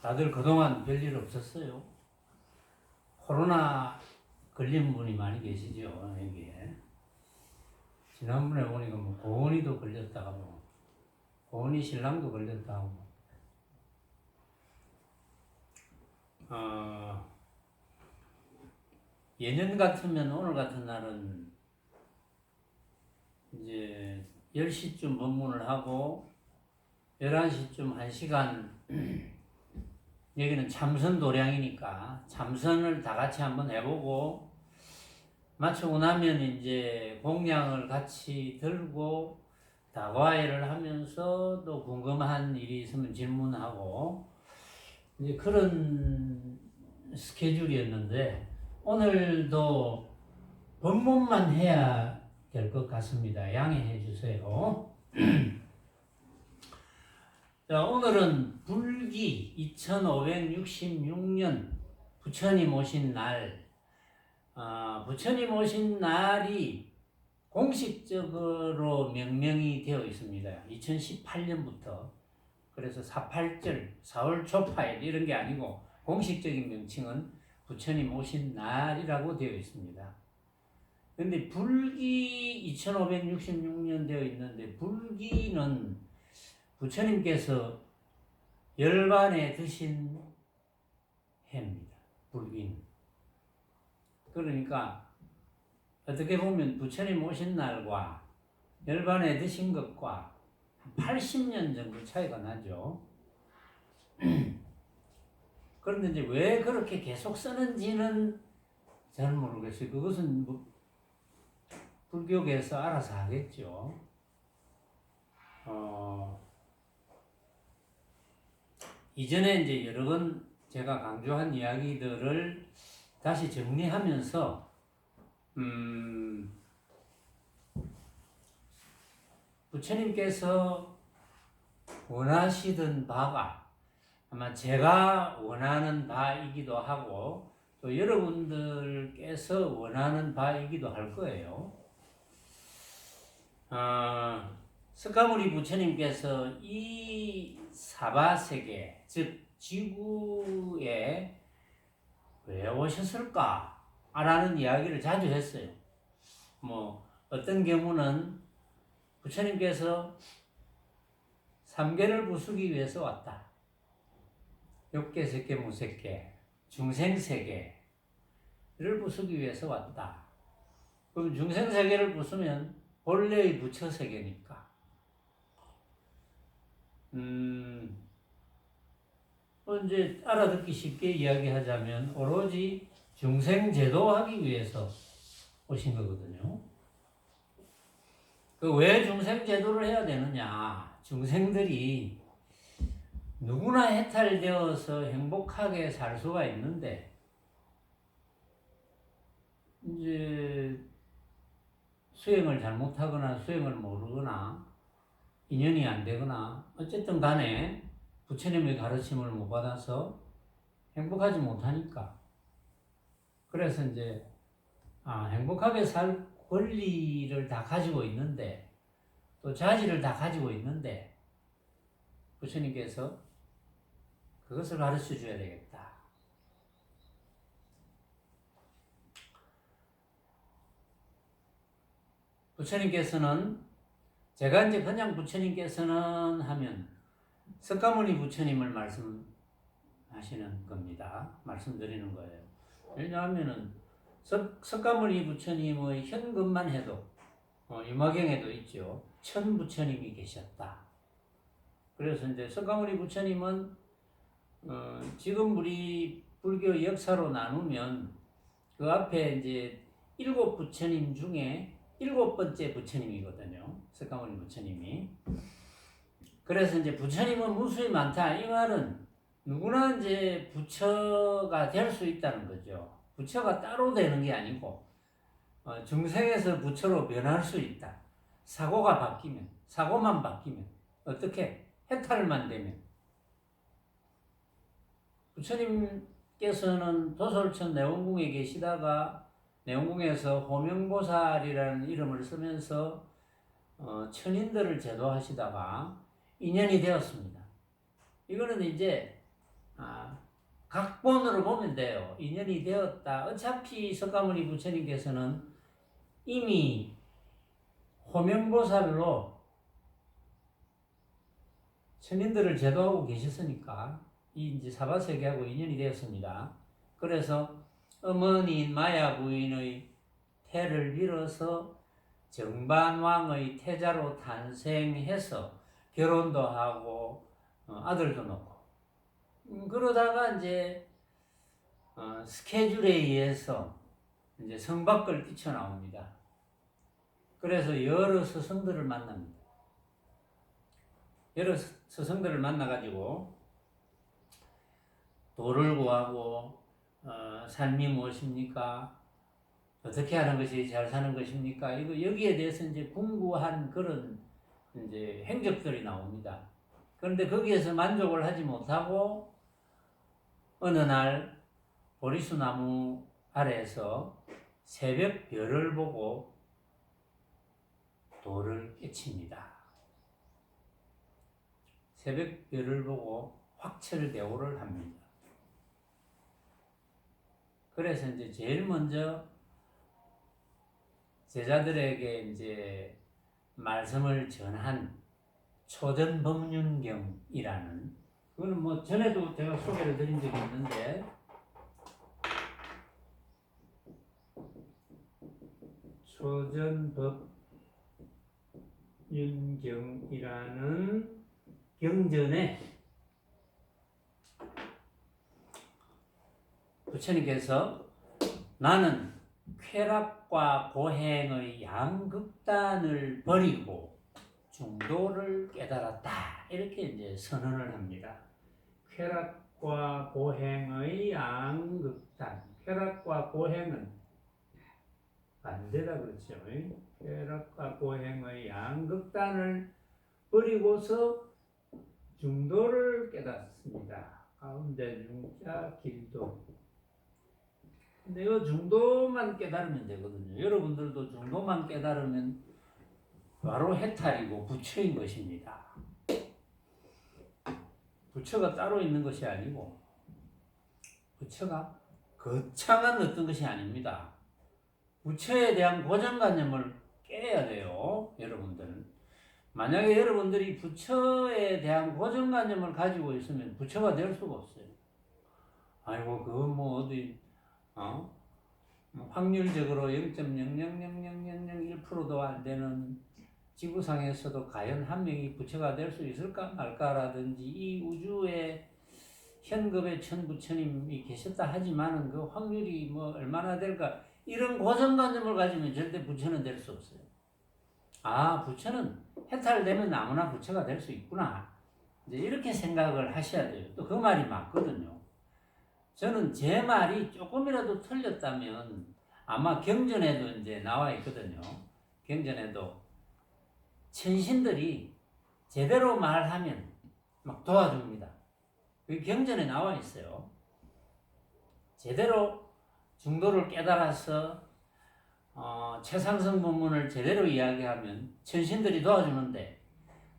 다들 그동안 별일 없었어요? 코로나 걸린 분이 많이 계시죠, 여기에. 지난번에 보니까 뭐 고은이도 걸렸다가 뭐 고은이 신랑도 걸렸다고. 예년 같으면 오늘 같은 날은 이제 10시쯤 법문을 하고 11시쯤 1시간 여기는 참선 도량이니까 참선을 다 같이 한번 해보고 마치고 나면 이제 공양을 같이 들고 다과회를 하면서 또 궁금한 일이 있으면 질문하고 이제 그런 스케줄이었는데 오늘도 법문만 해야 될 것 같습니다. 양해해 주세요. 자, 오늘은 불기 2566년 부처님 오신 날, 부처님 오신 날이 공식적으로 명명이 되어 있습니다. 2018년부터. 그래서 4.8절, 4월 초파일 이런 게 아니고 공식적인 명칭은 부처님 오신 날이라고 되어 있습니다. 근데 불기 2566년 되어 있는데 불기는 부처님께서 열반에 드신 해입니다. 불기는. 그러니까 어떻게 보면 부처님 오신 날과 열반에 드신 것과 80년 정도 차이가 나죠. 그런데 이제 왜 그렇게 계속 쓰는지는 잘 모르겠어요. 그것은 뭐 불교계에서 알아서 하겠죠. 이전에 이제 여러 번 제가 강조한 이야기들을 다시 정리하면서 부처님께서 원하시던 바가 아마 제가 원하는 바이기도 하고 또 여러분들께서 원하는 바이기도 할 거예요. 석가모니 부처님께서 이 사바세계, 즉 지구에 왜 오셨을까? 라는 이야기를 자주 했어요. 뭐 어떤 경우는 부처님께서 삼계를 부수기 위해서 왔다. 욕계, 색계, 무색계, 중생세계를 부수기 위해서 왔다. 그럼 중생세계를 부수면 본래의 부처세계니까 이제 알아듣기 쉽게 이야기하자면 오로지 중생제도하기 위해서 오신 거거든요. 그 왜 중생제도를 해야 되느냐? 중생들이 누구나 해탈되어서 행복하게 살 수가 있는데 이제 수행을 잘못하거나 수행을 모르거나 인연이 안 되거나 어쨌든 간에 부처님의 가르침을 못 받아서 행복하지 못하니까 그래서 이제 행복하게 살 권리를 다 가지고 있는데 또 자질을 다 가지고 있는데 부처님께서 그것을 가르쳐 줘야 되겠다. 부처님께서는 제가 이제 그냥 부처님께서는 하면 석가모니 부처님을 말씀하시는 겁니다. 말씀드리는 거예요. 왜냐하면은 석가모니 부처님의 현금만 해도 유마경에도 있죠. 천 부처님이 계셨다. 그래서 이제 석가모니 부처님은 지금 우리 불교 역사로 나누면 그 앞에 이제 7 부처님 중에 7번째 부처님이거든요. 석가모니 부처님이. 그래서 이제 부처님은 무수히 많다. 이 말은 누구나 이제 부처가 될 수 있다는 거죠. 부처가 따로 되는 게 아니고 중생에서 부처로 변할 수 있다. 사고가 바뀌면, 사고만 바뀌면 어떻게? 해탈만 되면. 부처님께서는 도솔천 내원궁에 계시다가 내원궁에서 호명보살이라는 이름을 쓰면서 천인들을 제도하시다가 인연이 되었습니다. 이거는 이제 각본으로 보면 돼요. 인연이 되었다. 어차피 석가모니 부처님께서는 이미 호명보살로 천인들을 제도하고 계셨으니까 이 이제 사바세계하고 인연이 되었습니다. 그래서 어머니인 마야 부인의 태를 빌어서 정반왕의 태자로 탄생해서 결혼도 하고 아들도 낳고 그러다가 이제 스케줄에 의해서 이제 성밖을 뛰쳐나옵니다. 그래서 여러 스승들을 만납니다. 여러 스승들을 만나가지고 도를 구하고 삶이 무엇입니까? 어떻게 하는 것이 잘 사는 것입니까? 이거 여기에 대해서 이제 궁구한 그런 이제 행적들이 나옵니다. 그런데 거기에서 만족을 하지 못하고 어느 날 보리수 나무 아래에서 새벽 별을 보고 도를 깨칩니다. 새벽 별을 보고 확철대오를 합니다. 그래서 이제 제일 먼저 제자들에게 이제 말씀을 전한 초전법륜경이라는, 그거는 뭐 전에도 제가 소개를 드린 적이 있는데, 초전법륜경이라는 경전에 부처님께서 나는 쾌락과 고행의 양극단을 버리고 중도를 깨달았다. 이렇게 이제 선언을 합니다. 쾌락과 고행의 양극단. 쾌락과 고행은 반대다 그렇죠. 쾌락과 고행의 양극단을 버리고서 중도를 깨닫습니다. 가운데 중자 길도. 근데 이 중도만 깨달으면 되거든요. 여러분들도 중도만 깨달으면 바로 해탈이고 부처인 것입니다. 부처가 따로 있는 것이 아니고 부처가 거창한 어떤 것이 아닙니다. 부처에 대한 고정관념을 깨야 돼요. 여러분들은. 만약에 여러분들이 부처에 대한 고정관념을 가지고 있으면 부처가 될 수가 없어요. 아이고 그건 뭐 어디 확률적으로 0.0000001%도 안 되는 지구상에서도 과연 한 명이 부처가 될 수 있을까 말까라든지 이 우주에 현급의 천부처님이 계셨다 하지만은 그 확률이 뭐 얼마나 될까 이런 고정관념을 가지면 절대 부처는 될 수 없어요. 부처는 해탈되면 아무나 부처가 될 수 있구나. 이제 이렇게 생각을 하셔야 돼요. 또 그 말이 맞거든요. 저는 제 말이 조금이라도 틀렸다면 아마 경전에도 이제 나와 있거든요. 경전에도 천신들이 제대로 말하면 막 도와줍니다. 그 경전에 나와 있어요. 제대로 중도를 깨달아서 최상승 법문을 제대로 이야기하면 천신들이 도와주는데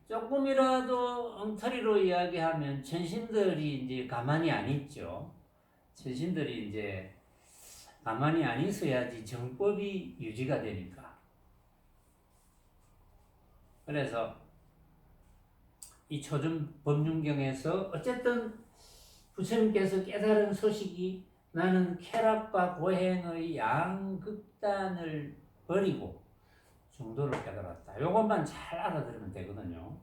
조금이라도 엉터리로 이야기하면 천신들이 이제 가만히 안 있죠. 천신들이 이제 가만히 안 있어야지 정법이 유지가 되니까. 그래서 이 초전법륜경에서 어쨌든 부처님께서 깨달은 소식이 나는 쾌락과 고행의 양극단을 버리고 중도를 깨달았다. 이것만 잘 알아들으면 되거든요.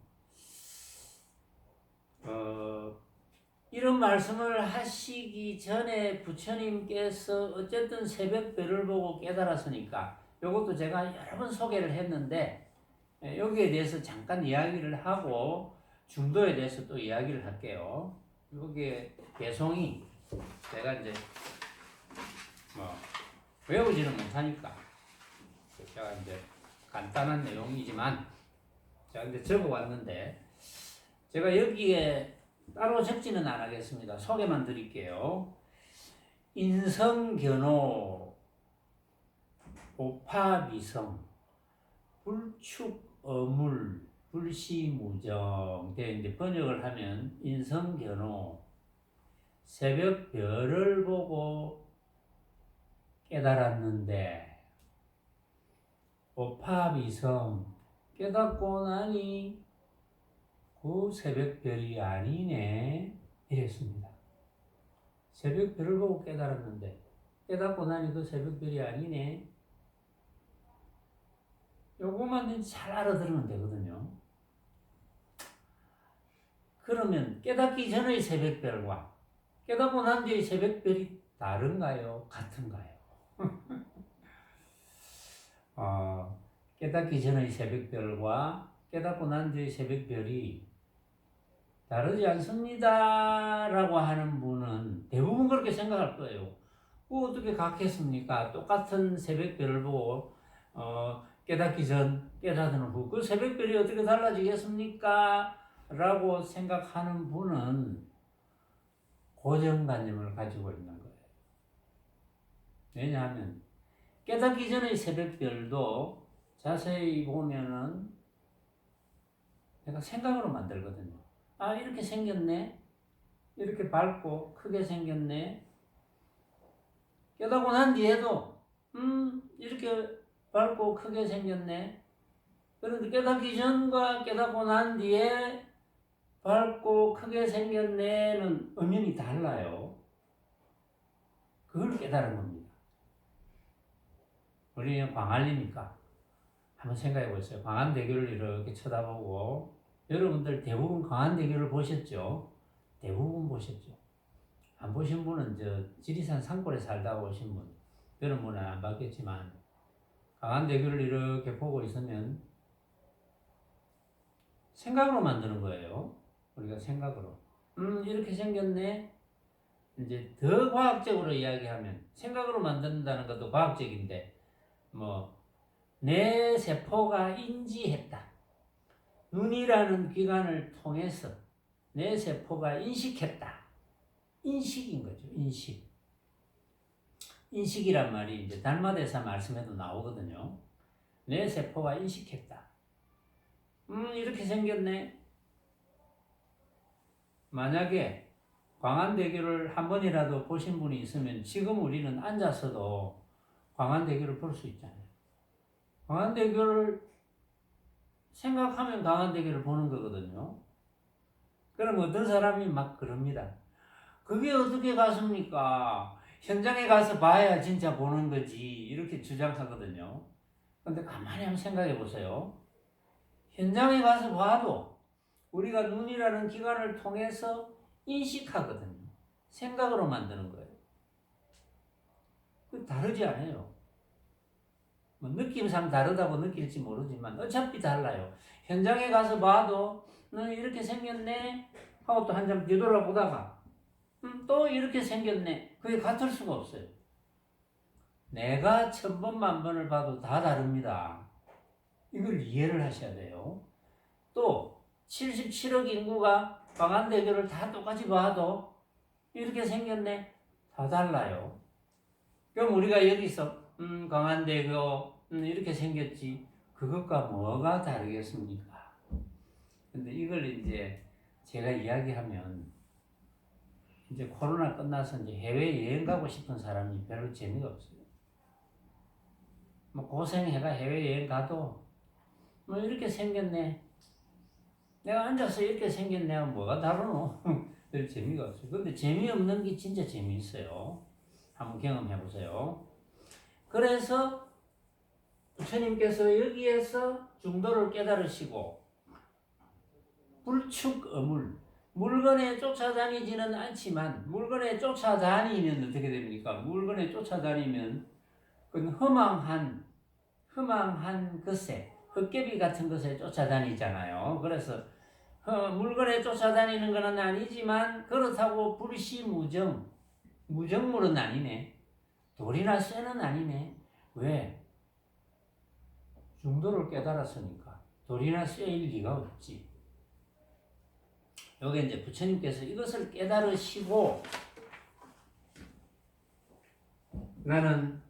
이런 말씀을 하시기 전에 부처님께서 어쨌든 새벽별을 보고 깨달았으니까 이것도 제가 여러 번 소개를 했는데 여기에 대해서 잠깐 이야기를 하고 중도에 대해서 또 이야기를 할게요. 여기에 개송이 제가 이제 외우지는 못하니까 제가 이제 간단한 내용이지만 제가 이제 적어 왔는데 제가 여기에 따로 적지는 안 하겠습니다. 소개만 드릴게요. 인성견호, 오파미성, 불축어물, 불시무정. 이제 번역을 하면 인성견호, 새벽 별을 보고 깨달았는데, 오파미성, 깨닫고 나니 그 새벽별이 아니네 이랬습니다. 새벽별을 보고 깨달았는데 깨닫고 나니 그 새벽별이 아니네. 요거만 잘 알아들으면 되거든요. 그러면 깨닫기 전의 새벽별과 깨닫고 난 뒤의 새벽별이 다른가요? 같은가요? 깨닫기 전의 새벽별과 깨닫고 난 뒤의 새벽별이 다르지 않습니다 라고 하는 분은 대부분 그렇게 생각할 거예요. 어떻게 같겠습니까? 똑같은 새벽별을 보고 깨닫기 전, 깨닫는 후 그 새벽별이 어떻게 달라지겠습니까? 라고 생각하는 분은 고정관념을 가지고 있는 거예요. 왜냐하면 깨닫기 전의 새벽별도 자세히 보면은 내가 생각으로 만들거든요. 아, 이렇게 생겼네. 이렇게 밝고 크게 생겼네. 깨닫고 난 뒤에도 이렇게 밝고 크게 생겼네. 그런데 깨닫기 전과 깨닫고 난 뒤에 밝고 크게 생겼네는 음연이 달라요. 그걸 깨달은 겁니다. 우리는 광안리니까 한번 생각해 보세요. 광안대교를 이렇게 쳐다보고 여러분들 대부분 광안대교를 보셨죠? 대부분 보셨죠? 안 보신 분은 지리산 산골에 살다 오신 분, 그런 분은 안 봤겠지만 광안대교를 이렇게 보고 있으면 생각으로 만드는 거예요. 우리가 생각으로. 이렇게 생겼네. 이제 더 과학적으로 이야기하면 생각으로 만든다는 것도 과학적인데 내 세포가 인지했다. 눈이라는 기관을 통해서 내 세포가 인식했다. 인식인 거죠. 인식. 인식이란 말이 이제 달마대사 말씀에도 나오거든요. 내 세포가 인식했다. 이렇게 생겼네. 만약에 광안대교를 한 번이라도 보신 분이 있으면 지금 우리는 앉아서도 광안대교를 볼 수 있잖아요. 광안대교를 생각하면 광안대교를 보는 거거든요. 그럼 어떤 사람이 막 그럽니다. 그게 어떻게 갔습니까? 현장에 가서 봐야 진짜 보는 거지. 이렇게 주장하거든요. 근데 가만히 한번 생각해 보세요. 현장에 가서 봐도 우리가 눈이라는 기관을 통해서 인식하거든요. 생각으로 만드는 거예요. 그 다르지 않아요. 느낌상 다르다고 느낄지 모르지만 어차피 달라요. 현장에 가서 봐도 이렇게 생겼네 하고 또 한참 뒤돌아보다가 또 이렇게 생겼네. 그게 같을 수가 없어요. 내가 1000번 만번을 봐도 다 다릅니다. 이걸 이해를 하셔야 돼요. 또 77억 인구가 광안대교를 다 똑같이 봐도 이렇게 생겼네. 다 달라요. 그럼 우리가 여기서 광안대교 이렇게 생겼지. 그것과 뭐가 다르겠습니까? 근데 이걸 이제 제가 이야기하면 이제 코로나 끝나서 이제 해외 여행 가고 싶은 사람이 별로 재미가 없어요. 고생해가 해외 여행 가도 이렇게 생겼네. 내가 앉아서 이렇게 생겼네 하면 뭐가 다르노? 별 재미가 없어요. 근데 재미없는 게 진짜 재미있어요. 한번 경험해 보세요. 그래서 부처님께서 여기에서 중도를 깨달으시고 불축어물, 물건에 쫓아다니지는 않지만 물건에 쫓아다니면 어떻게 됩니까? 물건에 쫓아다니면 그건 허망한 것에, 헛개비 같은 것에 쫓아다니잖아요. 그래서 물건에 쫓아다니는 것은 아니지만 그렇다고 불시무정, 무정물은 아니네. 돌이나 쇠는 아니네. 왜? 중도를 깨달았으니까 돌이나 쇠일 리가 없지. 요게 이제 부처님께서 이것을 깨달으시고 나는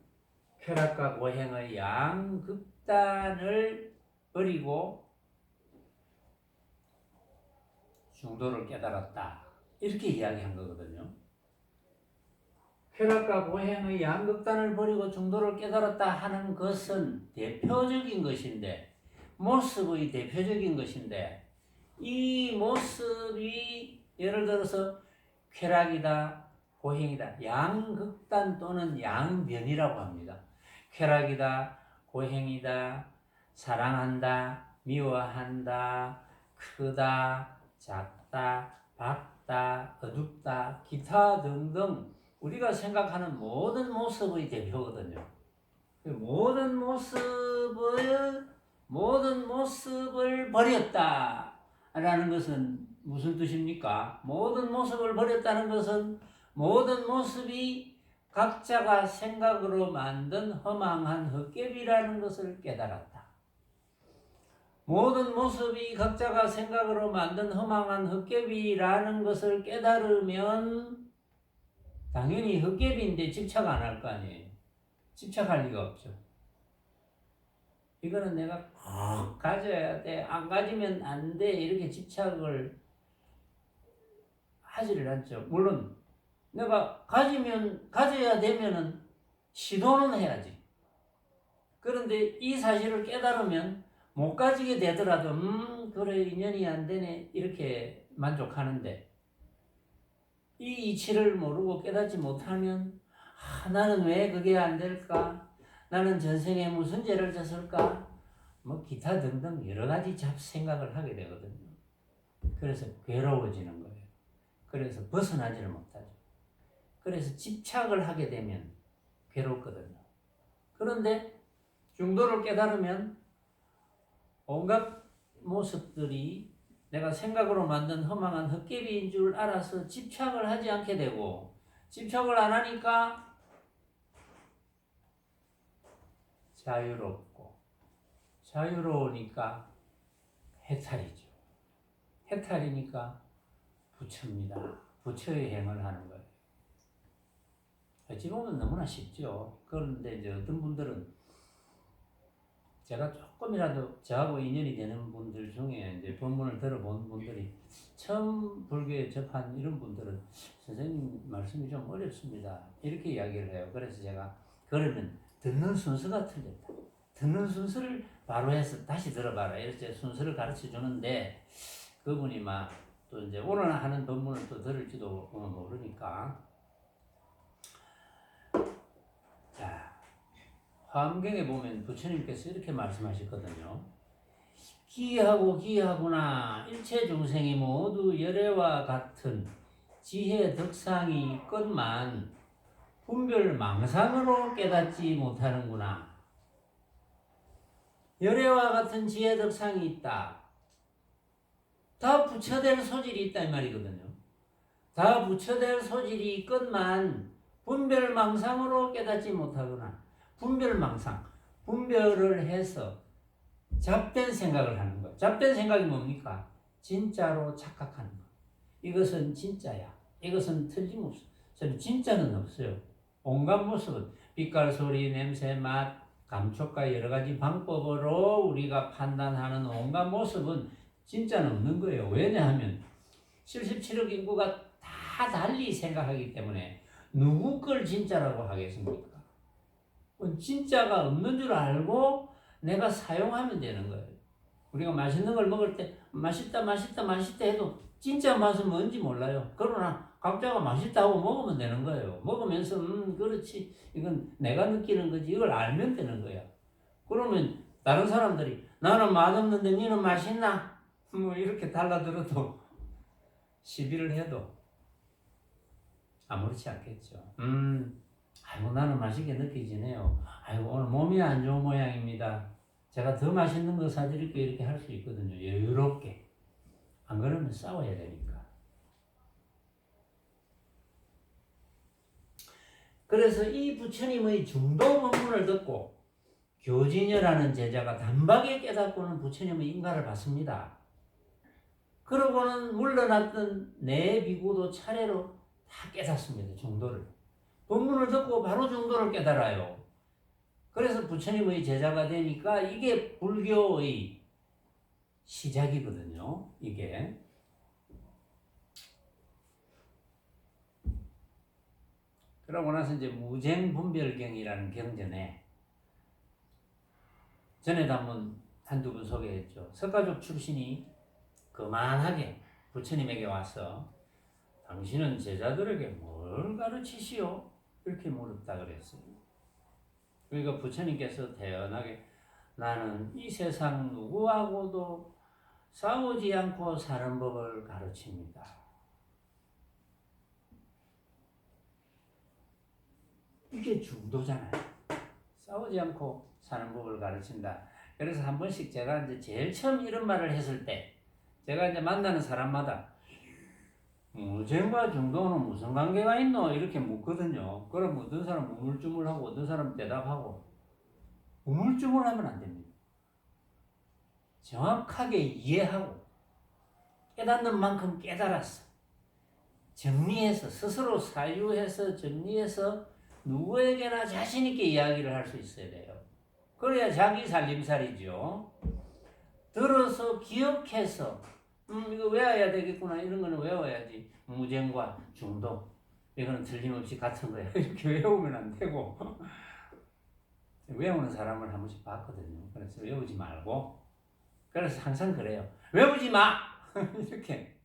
쾌락과 고행의 양극단을 버리고 중도를 깨달았다. 이렇게 이야기한 거거든요. 쾌락과 고행의 양극단을 버리고 중도를 깨달았다 하는 것은 대표적인 것인데, 모습의 대표적인 것인데, 이 모습이 예를 들어서 쾌락이다, 고행이다, 양극단 또는 양변이라고 합니다. 쾌락이다, 고행이다, 사랑한다, 미워한다, 크다, 작다, 밝다, 어둡다, 기타 등등 우리가 생각하는 모든 모습의 대표거든요. 모든 모습을 버렸다 라는 것은 무슨 뜻입니까? 모든 모습을 버렸다는 것은 모든 모습이 각자가 생각으로 만든 허망한 헛개비라는 것을 깨달았다. 모든 모습이 각자가 생각으로 만든 허망한 헛개비라는 것을 깨달으면 당연히 헛개비인데 집착 안 할 거 아니에요. 집착할 리가 없죠. 이거는 내가 꼭 가져야 돼, 안 가지면 안 돼, 이렇게 집착을 하지를 않죠. 물론 내가 가져야 되면은 시도는 해야지. 그런데 이 사실을 깨달으면 못 가지게 되더라도 그래 인연이 안 되네 이렇게 만족하는데, 이 이치를 모르고 깨닫지 못하면 나는 왜 그게 안 될까? 나는 전생에 무슨 죄를 졌을까? 뭐 기타 등등 여러 가지 잡생각을 하게 되거든요. 그래서 괴로워지는 거예요. 그래서 벗어나지를 못하죠. 그래서 집착을 하게 되면 괴롭거든요. 그런데 중도를 깨달으면 온갖 모습들이 내가 생각으로 만든 허망한 헛개비인 줄 알아서 집착을 하지 않게 되고, 집착을 안 하니까 자유롭고, 자유로우니까 해탈이죠. 해탈이니까 부처입니다. 부처의 행을 하는 거예요. 어찌 보면 너무나 쉽죠. 그런데 이제 어떤 분들은, 제가 조금이라도 저하고 인연이 되는 분들 중에 이제 본문을 들어본 분들이 처음 불교에 접한 이런 분들은 선생님 말씀이 좀 어렵습니다, 이렇게 이야기를 해요. 그래서 제가 그러면 듣는 순서가 틀렸다. 듣는 순서를 바로 해서 다시 들어봐라, 이렇게 순서를 가르쳐 주는데, 그분이 막 또 이제 오늘 하는 본문을 또 들을지도 모르니까. 자, 화엄경에 보면 부처님께서 이렇게 말씀하셨거든요. 기하고 기하구나. 일체 중생이 모두 열애와 같은 지혜 덕상이 있건만 분별 망상으로 깨닫지 못하는구나. 열애와 같은 지혜 덕상이 있다. 다 부처될 소질이 있다 이 말이거든요. 다 부처될 소질이 있건만 분별 망상으로 깨닫지 못하거나, 분별 망상, 분별을 해서 잡된 생각을 하는 것. 잡된 생각이 뭡니까? 진짜로 착각하는 것. 이것은 진짜야, 이것은 틀림없어. 진짜는 없어요. 온갖 모습은 빛깔, 소리, 냄새, 맛, 감촉과 여러 가지 방법으로 우리가 판단하는 온갖 모습은 진짜는 없는 거예요. 왜냐하면 77억 인구가 다 달리 생각하기 때문에 누구 걸 진짜라고 하겠습니까? 진짜가 없는 줄 알고 내가 사용하면 되는 거예요. 우리가 맛있는 걸 먹을 때 맛있다 해도 진짜 맛은 뭔지 몰라요. 그러나 각자가 맛있다 하고 먹으면 되는 거예요. 먹으면서 그렇지, 이건 내가 느끼는 거지, 이걸 알면 되는 거야. 그러면 다른 사람들이 나는 맛없는데 너는 맛있나? 뭐 이렇게 달라들어도 시비를 해도 아무렇지 않겠죠. 아이고 나는 맛있게 느껴지네요. 아이고 오늘 몸이 안 좋은 모양입니다. 제가 더 맛있는 거 사드릴게요. 이렇게 할 수 있거든요. 여유롭게. 안 그러면 싸워야 되니까. 그래서 이 부처님의 중도 법문을 듣고 교진여라는 제자가 단박에 깨닫고는 부처님의 인가를 받습니다. 그러고는 물러났던 내 비구도 차례로 다 깨닫습니다. 중도를. 본문을 듣고 바로 중도를 깨달아요. 그래서 부처님의 제자가 되니까 이게 불교의 시작이거든요. 이게. 그러고 나서 이제 무쟁분별경이라는 경전에 전에도 한두 번 소개했죠. 석가족 출신이 거만하게 부처님에게 와서 당신은 제자들에게 뭘 가르치시오? 이렇게 물었다 그랬어요. 그러니까 부처님께서 태연하게 나는 이 세상 누구하고도 싸우지 않고 사는 법을 가르칩니다. 이게 중도잖아요. 싸우지 않고 사는 법을 가르친다. 그래서 한 번씩 제가 이제 제일 처음 이런 말을 했을 때 제가 이제 만나는 사람마다 무쟁과 중도는 무슨 관계가 있노? 이렇게 묻거든요. 그럼 어떤 사람 우물쭈물하고 어떤 사람 대답하고 우물쭈물하면 안 됩니다. 정확하게 이해하고 깨닫는 만큼 깨달았어. 정리해서 스스로 사유해서 정리해서 누구에게나 자신 있게 이야기를 할 수 있어야 돼요. 그래야 자기 살림살이죠. 들어서 기억해서 이거 외워야 되겠구나. 이런 거는 외워야지. 무쟁과 중도 이거는 틀림없이 같은 거야. 이렇게 외우면 안 되고 외우는 사람을 한 번씩 봤거든요. 그래서 외우지 말고 그래서 항상 그래요. 외우지 마! 이렇게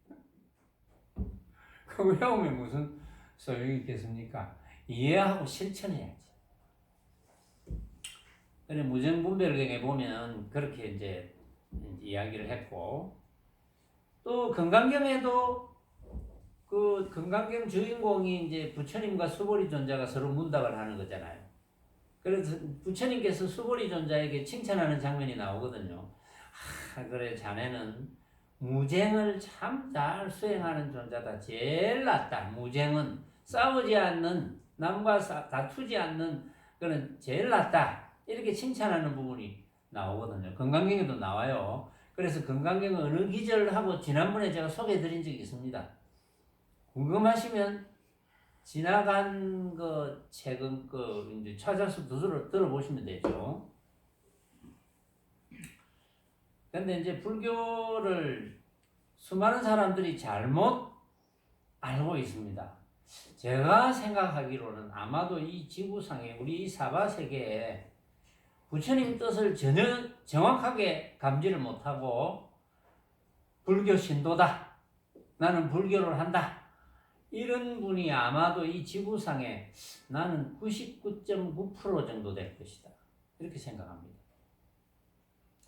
그 외우면 무슨 소용이 있겠습니까? 이해하고 실천해야지. 그래 무쟁분별경에 보면 그렇게 이제 이야기를 했고 또 금강경에도 그 금강경 주인공이 이제 부처님과 수보리 존자가 서로 문답을 하는 거잖아요. 그래서 부처님께서 수보리 존자에게 칭찬하는 장면이 나오거든요. 그래 자네는 무쟁을 참 잘 수행하는 존자다. 제일 낫다. 무쟁은 싸우지 않는 남과 다투지 않는 그는 제일 낫다. 이렇게 칭찬하는 부분이 나오거든요. 금강경에도 나와요. 그래서 금강경은 어느 기절하고 지난번에 제가 소개해드린 적이 있습니다. 궁금하시면 지나간 그 책은 이제 찾아서 들어보시면 되죠. 근데 이제 불교를 수많은 사람들이 잘못 알고 있습니다. 제가 생각하기로는 아마도 이 지구상에 우리 이 사바세계에 부처님 뜻을 전혀 정확하게 감지를 못하고 불교 신도다. 나는 불교를 한다. 이런 분이 아마도 이 지구상에 나는 99.9% 정도 될 것이다. 이렇게 생각합니다.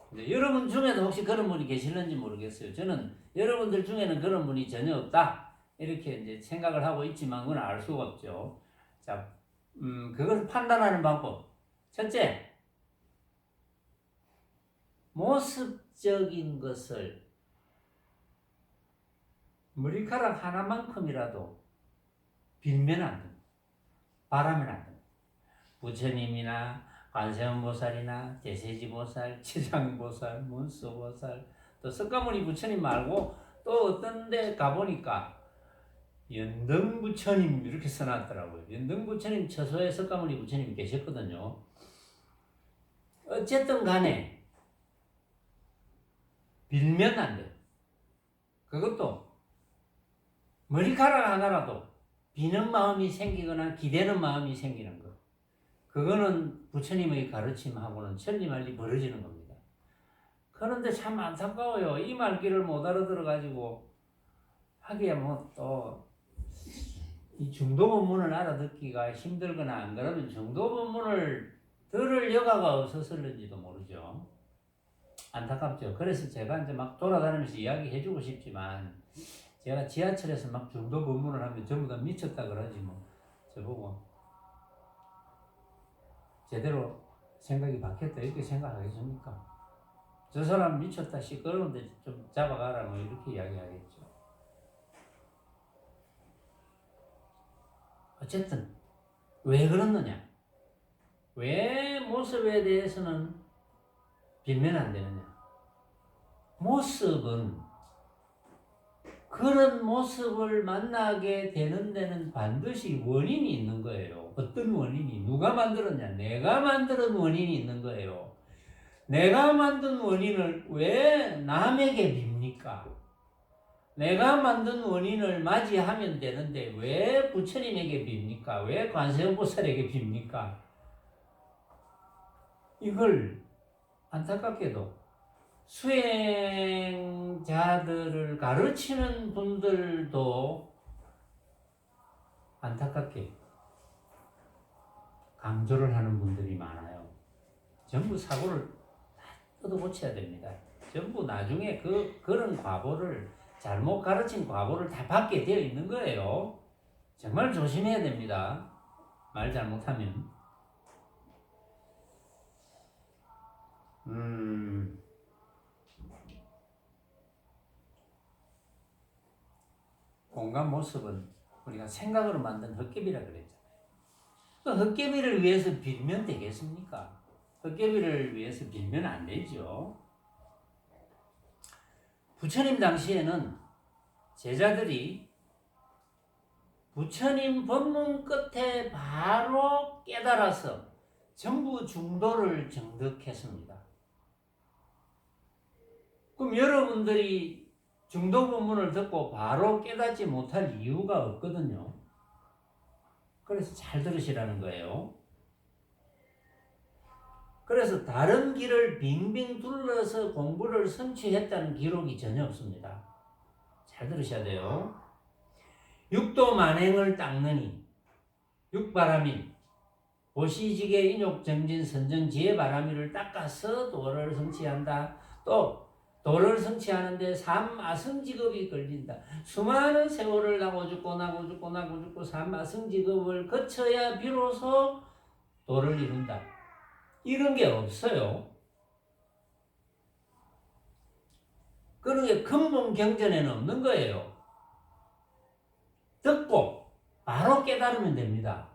근데 여러분 중에도 혹시 그런 분이 계실는지 모르겠어요. 저는 여러분들 중에는 그런 분이 전혀 없다. 이렇게 이제 생각을 하고 있지만 그건 알 수가 없죠. 자, 그것을 판단하는 방법. 첫째, 모습적인 것을 머리카락 하나만큼이라도 빌면 안 됩니다. 바라면 안 됩니다. 부처님이나 관세음보살이나 대세지보살, 지장보살, 문수보살, 또 석가모니 부처님 말고 또 어떤 데 가보니까 연등부처님 이렇게 써놨더라고요. 연등부처님 처소에 석가모니 부처님이 계셨거든요. 어쨌든 간에 빌면 안 돼요. 그것도 머리카락 하나라도 비는 마음이 생기거나 기대는 마음이 생기는 거. 그거는 부처님의 가르침하고는 천리말리 벌어지는 겁니다. 그런데 참 안타까워요. 이 말귀를 못 알아들어가지고 하기야 뭐 또 이 중도 본문을 알아듣기가 힘들거나 안 그러면 중도 본문을 들을 여가가 없었을는지도 모르죠. 안타깝죠. 그래서 제가 이제 막 돌아다니면서 이야기해주고 싶지만 제가 지하철에서 막 중도 본문을 하면 전부 다 미쳤다 그러지 뭐 저보고 제대로 생각이 바뀌었다 이렇게 생각하겠습니까? 저 사람 미쳤다 시끄러운데 좀 잡아가라 뭐 이렇게 이야기하겠죠. 어쨌든 왜 그렇느냐? 왜 모습에 대해서는 빌면 안 되느냐? 모습은 그런 모습을 만나게 되는 데는 반드시 원인이 있는 거예요. 어떤 원인이? 누가 만들었냐? 내가 만든 원인이 있는 거예요. 내가 만든 원인을 왜 남에게 빕니까? 내가 만든 원인을 맞이하면 되는데 왜 부처님에게 빕니까? 왜 관세음보살에게 빕니까? 이걸 안타깝게도 수행자들을 가르치는 분들도 안타깝게 강조를 하는 분들이 많아요. 전부 사고를 다 뜯어고쳐야 됩니다. 전부 나중에 그런 과보를 잘못 가르친 과보를 다 받게 되어 있는 거예요. 정말 조심해야 됩니다. 말 잘못하면. 공간 모습은 우리가 생각으로 만든 헛개비라 그랬잖아요. 그 헛개비를 위해서 빌면 되겠습니까? 헛개비를 위해서 빌면 안 되죠. 부처님 당시에는 제자들이 부처님 법문 끝에 바로 깨달아서 전부 중도를 정득했습니다. 그럼 여러분들이 중도 법문을 듣고 바로 깨닫지 못할 이유가 없거든요. 그래서 잘 들으시라는 거예요. 그래서 다른 길을 빙빙 둘러서 공부를 성취했다는 기록이 전혀 없습니다. 잘 들으셔야 돼요. 육도 만행을 닦느니 육바람인 보시지계 인욕 정진 선정 지혜바람이를 닦아서 도를 성취한다. 또 도를 성취하는데 삼아승직업이 걸린다. 수많은 세월을 나고 죽고 삼아승직업을 거쳐야 비로소 도를 이룬다. 이런 게 없어요. 그런 게 근본 경전에는 없는 거예요. 듣고 바로 깨달으면 됩니다.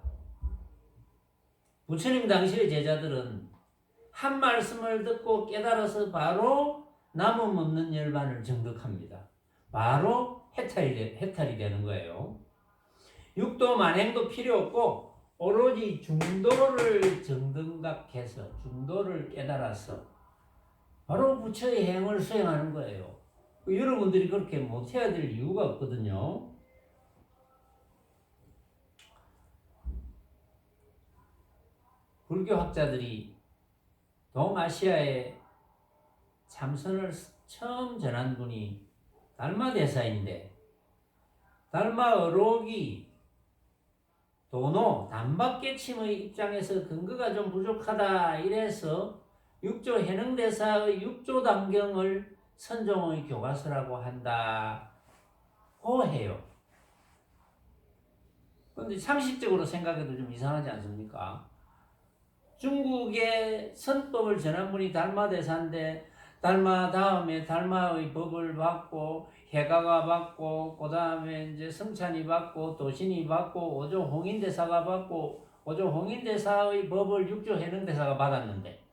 부처님 당시의 제자들은 한 말씀을 듣고 깨달아서 바로 남음 없는 열반을 정득합니다. 바로 해탈이 되는 거예요. 육도 만행도 필요 없고 오로지 중도를 정등각해서 중도를 깨달아서 바로 부처의 행을 수행하는 거예요. 여러분들이 그렇게 못해야 될 이유가 없거든요. 불교학자들이 동아시아에 참선을 처음 전한 분이 달마대사인데, 달마어록이 도노 단박계침의 입장에서 근거가 좀 부족하다 이래서 육조 해능대사의 육조단경을 선종의 교과서라고 한다고 해요. 그런데 상식적으로 생각해도 좀 이상하지 않습니까? 중국의 선법을 전한 분이 달마대사인데 달마 다음에 달마의 법을 받고 해가가 받고 그 다음에 이제 성찬이 받고 도신이 받고 오조 홍인대사가 받고 오조 홍인대사의 법을 육조 해능대사가 받았는데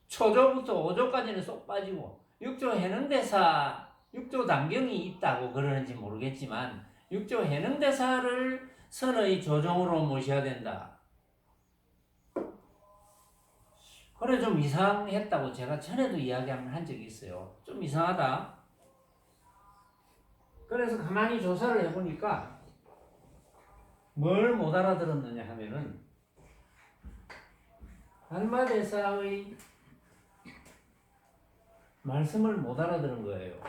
초조부터 오조까지는 쏙 빠지고 육조 해능대사 육조 단경이 있다고 그러는지 모르겠지만 육조 해능대사를 선의 조종으로 모셔야 된다. 그래 좀 이상했다고 제가 전에도 한 적이 있어요. 좀 이상하다. 그래서 가만히 조사를 해보니까 뭘 못 알아들었느냐 하면은 달마대사의 말씀을 못 알아들은 거예요.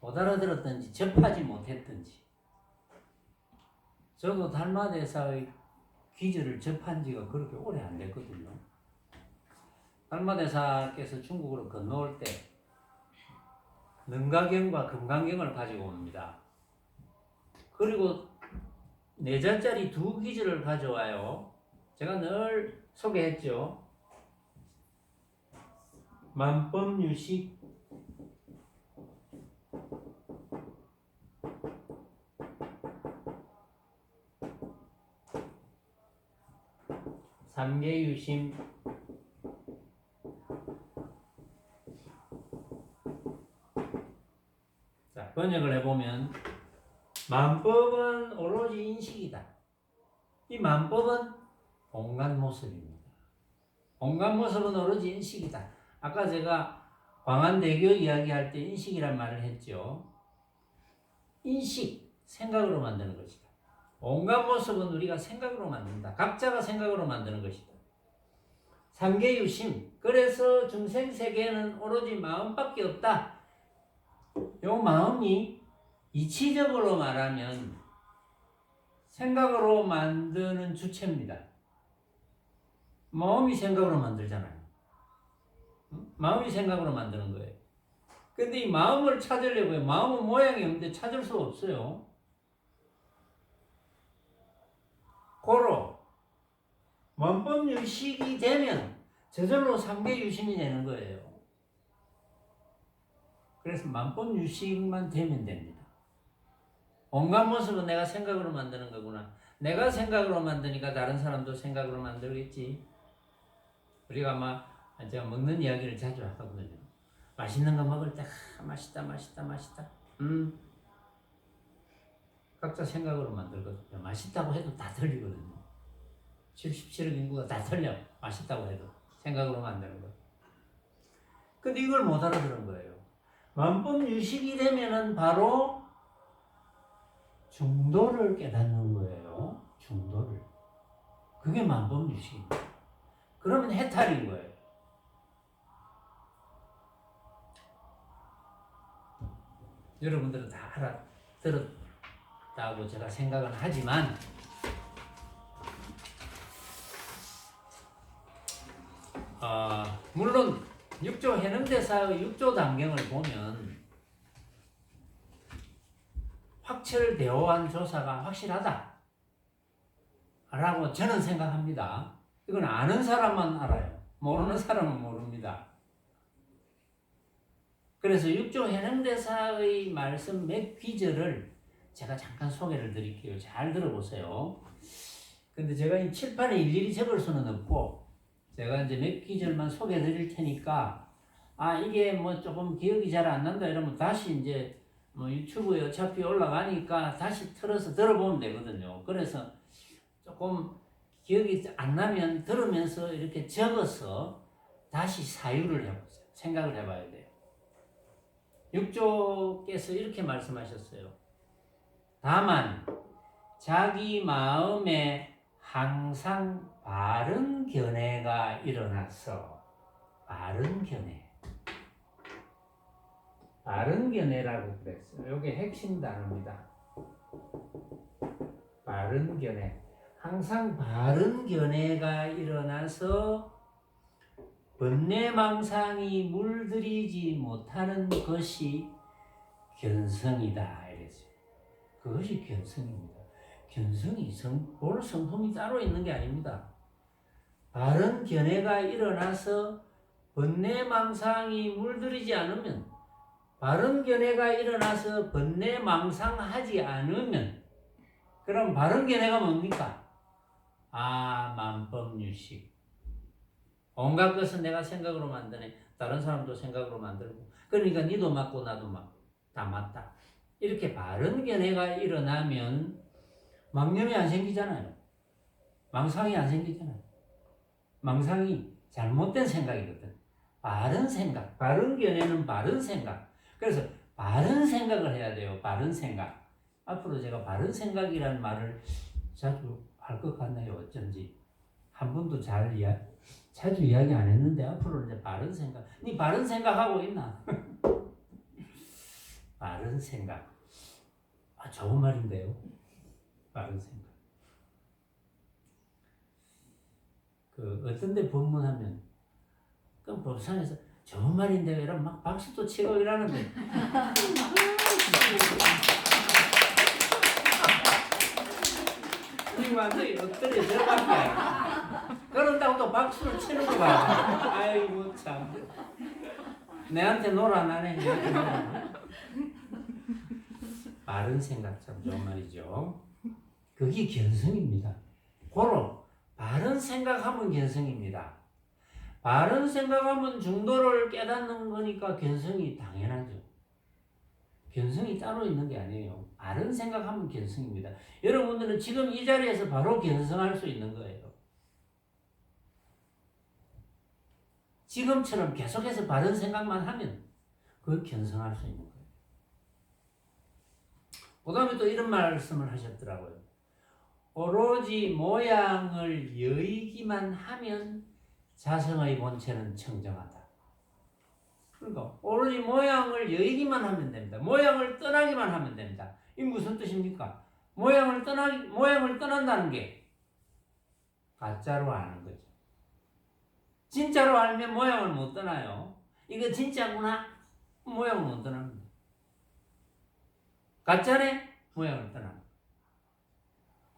못 알아들었든지 접하지 못했든지. 저도 달마대사의 기저를 접한 지가 그렇게 오래 안 됐거든요. 달마대사께서 중국으로 건너올 때 능가경과 금강경을 가지고 옵니다. 그리고 4자짜리 2기저를 가져와요. 제가 늘 소개했죠. 만법유식 삼계유심 자, 번역을 해보면 만법은 오로지 인식이다. 이 만법은 온갖 모습입니다. 온갖 모습은 오로지 인식이다. 아까 제가 광안대교 이야기할 때 인식이란 말을 했죠. 인식, 생각으로 만드는 것이다. 온갖 모습은 우리가 생각으로 만든다. 각자가 생각으로 만드는 것이다. 삼계유심, 그래서 중생세계에는 오로지 마음밖에 없다. 요 마음이 이치적으로 말하면 생각으로 만드는 주체입니다. 마음이 생각으로 만들잖아요. 마음이 생각으로 만드는 거예요. 근데 이 마음을 찾으려고요. 마음은 모양이 없는데 찾을 수 없어요. 고로 만법유식이 되면 저절로 삼계유심이 되는 거예요. 그래서 만법유식만 되면 됩니다. 온갖 모습은 내가 생각으로 만드는 거구나. 내가 생각으로 만드니까 다른 사람도 생각으로 만들겠지. 우리가 제가 먹는 이야기를 자주 하거든요. 맛있는 거 먹을 때 맛있다. 각자 생각으로 만들거든요. 맛있다고 해도 다 틀리거든요. 77억 인구가 다 틀려. 맛있다고 해도 생각으로 만드는 거. 근데 이걸 못 알아들은 거예요. 만법유식이 되면은 바로 중도를 깨닫는 거예요. 중도를. 그게 만법유식입니다. 그러면 해탈인 거예요. 여러분들은 다 알아들었다고 제가 생각은 하지만 물론 6조 해능대사의 6조 단경을 보면 확철대오한 조사가 확실하다 라고 저는 생각합니다. 이건 아는 사람만 알아요. 모르는 사람은 모릅니다. 그래서 6조 해능대사의 말씀 몇 귀절을 제가 잠깐 소개를 드릴게요. 잘 들어보세요. 근데 제가 이 칠판에 일일이 적을 수는 없고 제가 이제 몇 귀절만 소개해 드릴 테니까 이게 조금 기억이 잘 안 난다 이러면 다시 이제 유튜브에 어차피 올라가니까 다시 틀어서 들어보면 되거든요. 그래서 조금 기억이 안 나면 들으면서 이렇게 적어서 다시 사유를 해보세요. 생각을 해봐야 돼요. 6조께서 이렇게 말씀하셨어요. 다만 자기 마음에 항상 바른 견해가 일어나서 바른 견해라고 그랬어요. 이게 핵심 단어입니다. 바른 견해. 항상 바른 견해가 일어나서 번뇌망상이 물들이지 못하는 것이 견성이다 이랬어요. 그것이 견성입니다. 견성이 볼 성품이 따로 있는 게 아닙니다. 바른 견해가 일어나서 번뇌망상이 물들이지 않으면, 바른 견해가 일어나서 번뇌망상하지 않으면, 그럼 바른 견해가 뭡니까? 만법유식. 온갖 것은 내가 생각으로 만드네. 다른 사람도 생각으로 만들고. 그러니까 니도 맞고 나도 다 맞다. 이렇게 바른 견해가 일어나면 망념이 안 생기잖아요. 망상이 안 생기잖아요. 망상이 잘못된 생각이거든. 바른 생각. 바른 견해는 바른 생각. 그래서 바른 생각을 해야 돼요. 바른 생각. 앞으로 제가 바른 생각이라는 말을 자주 할 것 같네요. 어쩐지. 한 번도 자주 이야기 안 했는데 앞으로 이제 바른 생각. 니 바른 생각하고 있나? 바른 생각. 좋은 말인데요. 바른 생각. 어떤 데 법문하면 그럼 법상에서 좋은 말인데요. 이러면 막 박수도 치고 이러는데. 이 완전히 엎드려 들어갈게. 그런다고 또 박수를 치는 거야. 아이고 참. 내한테 놀아나네. 바른 생각 참 좋은 말이죠. 그게 견성입니다. 고로 바른 생각하면 견성입니다. 바른 생각하면 중도를 깨닫는 거니까 견성이 당연하죠. 견성이 따로 있는 게 아니에요. 바른 생각하면 견성입니다. 여러분들은 지금 이 자리에서 바로 견성할 수 있는 거예요. 지금처럼 계속해서 바른 생각만 하면 그걸 견성할 수 있는 거예요. 그 다음에 또 이런 말씀을 하셨더라고요. 오로지 모양을 여의기만 하면 자성의 본체는 청정하다. 그러니까 오로지 모양을 여의기만 하면 됩니다. 모양을 떠나기만 하면 됩니다. 이 무슨 뜻입니까? 모양을 떠난다는 게 가짜로 아는 거죠. 진짜로 알면 모양을 못 떠나요. 이거 진짜구나? 모양을 못 떠납니다. 가짜네? 모양을 떠납니다.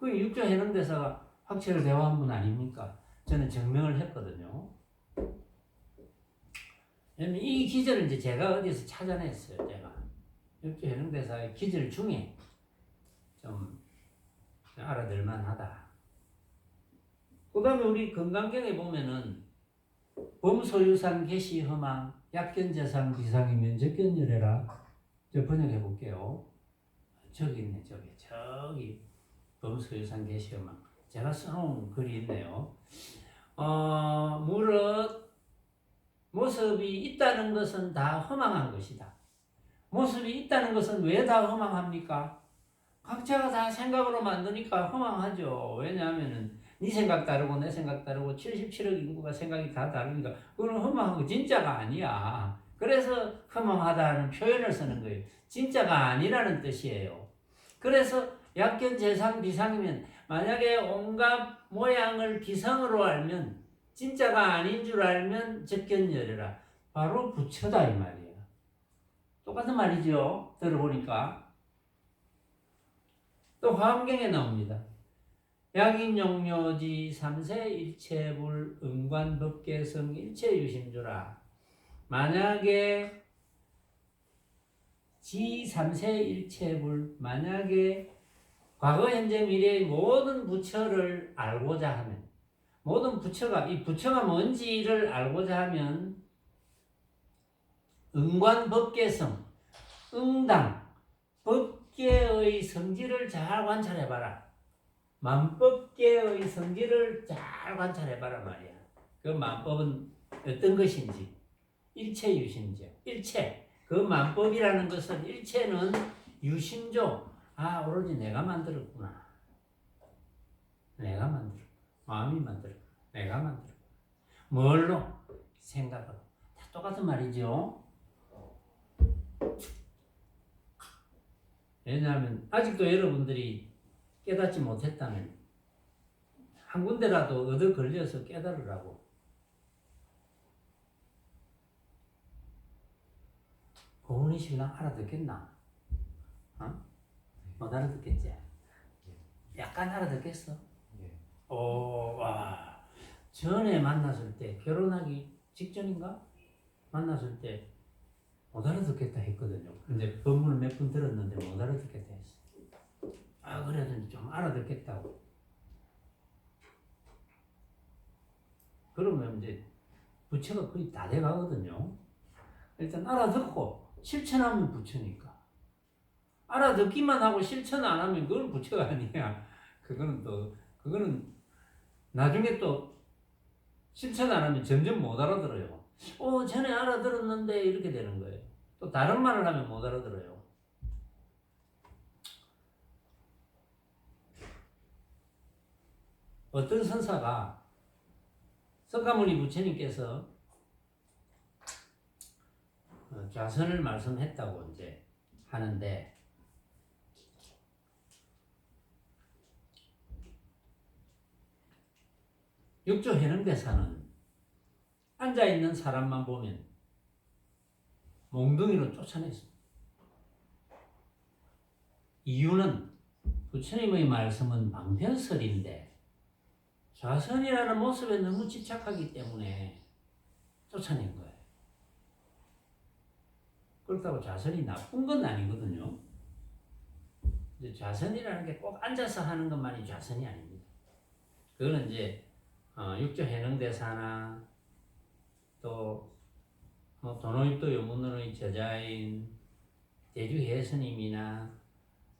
그 육조 해능대사가 학철을 대화한 분 아닙니까? 저는 증명을 했거든요. 왜냐면 이 기절을 이제 제가 어디서 찾아냈어요. 제가 육조 해능대사의 기절 중에 좀 알아들만 하다. 그 다음에 우리 건강경에 보면은 범소유상 개시 허망 약견재상 비상이면 적견열애라. 저 번역해 볼게요. 저기 있네. 저기 범소유상 개시 허망. 제가 써놓은 글이 있네요. 무릇 모습이 있다는 것은 다 허망한 것이다. 모습이 있다는 것은 왜 다 허망합니까? 각자가 다 생각으로 만드니까 허망하죠. 왜냐하면은 네 생각 다르고 내 생각 다르고 77억 인구가 생각이 다 다르니까 그건 허망하고 진짜가 아니야. 그래서 허망하다는 표현을 쓰는 거예요. 진짜가 아니라는 뜻이에요. 그래서 약견재상 비상이면 만약에 온갖 모양을 비상으로 알면 진짜가 아닌 줄 알면 적견열애라. 바로 부처다 이 말이에요. 똑같은 말이죠. 들어보니까. 또 화엄경에 나옵니다. 약인용묘지 삼세 일체불 음관법계성 일체유심주라. 만약에 지 삼세 일체불, 만약에 과거 현재 미래의 모든 부처를 알고자 하면, 모든 부처가 이 부처가 뭔지를 알고자 하면 음관법계성, 응당 법계의 성질을 잘 관찰해봐라. 만법계의 성질을 잘 관찰해봐라 말이야. 그 만법은 어떤 것인지. 일체유심조. 일체. 그 만법이라는 것은 일체는 유심조. 아, 오로지 내가 만들었구나. 내가 만들었구나. 마음이 만들었구나. 내가 만들었구나. 뭘로? 생각으로. 다 똑같은 말이죠. 왜냐하면 아직도 여러분들이 깨닫지 못했다면 한 군데라도 얻어 걸려서 깨달으라고. 고은희 신랑 알아듣겠나? 어? 못 알아듣겠지? 약간 알아듣겠어? 와. 전에 만났을 때, 결혼하기 직전인가? 만났을 때 못 알아듣겠다 했거든요. 근데 법문을 몇 번 들었는데 못 알아듣겠다 했어. 아, 그래도 좀 알아듣겠다고. 그러면 이제 부처가 거의 다 돼가거든요. 일단 알아듣고 실천하면 부처니까. 알아듣기만 하고 실천 안 하면 그건 부처가 아니야. 그거는 나중에 또 실천 안 하면 점점 못 알아들어요. 전에 알아들었는데 이렇게 되는 거예요. 또 다른 말을 하면 못 알아들어요. 어떤 선사가 석가모니 부처님께서 좌선을 말씀했다고 이제 하는데, 육조 해능대사는 앉아있는 사람만 보면 몽둥이로 쫓아냈습니다. 이유는 부처님의 말씀은 방편설인데 좌선이라는 모습에 너무 집착하기 때문에 쫓아낸 거예요. 그렇다고 좌선이 나쁜 건 아니거든요. 이제 좌선이라는 게 꼭 앉아서 하는 것만이 좌선이 아닙니다. 그거는 이제 육조 해능대사나 또 도노입도 요문론의 저자인 대주해 스님이나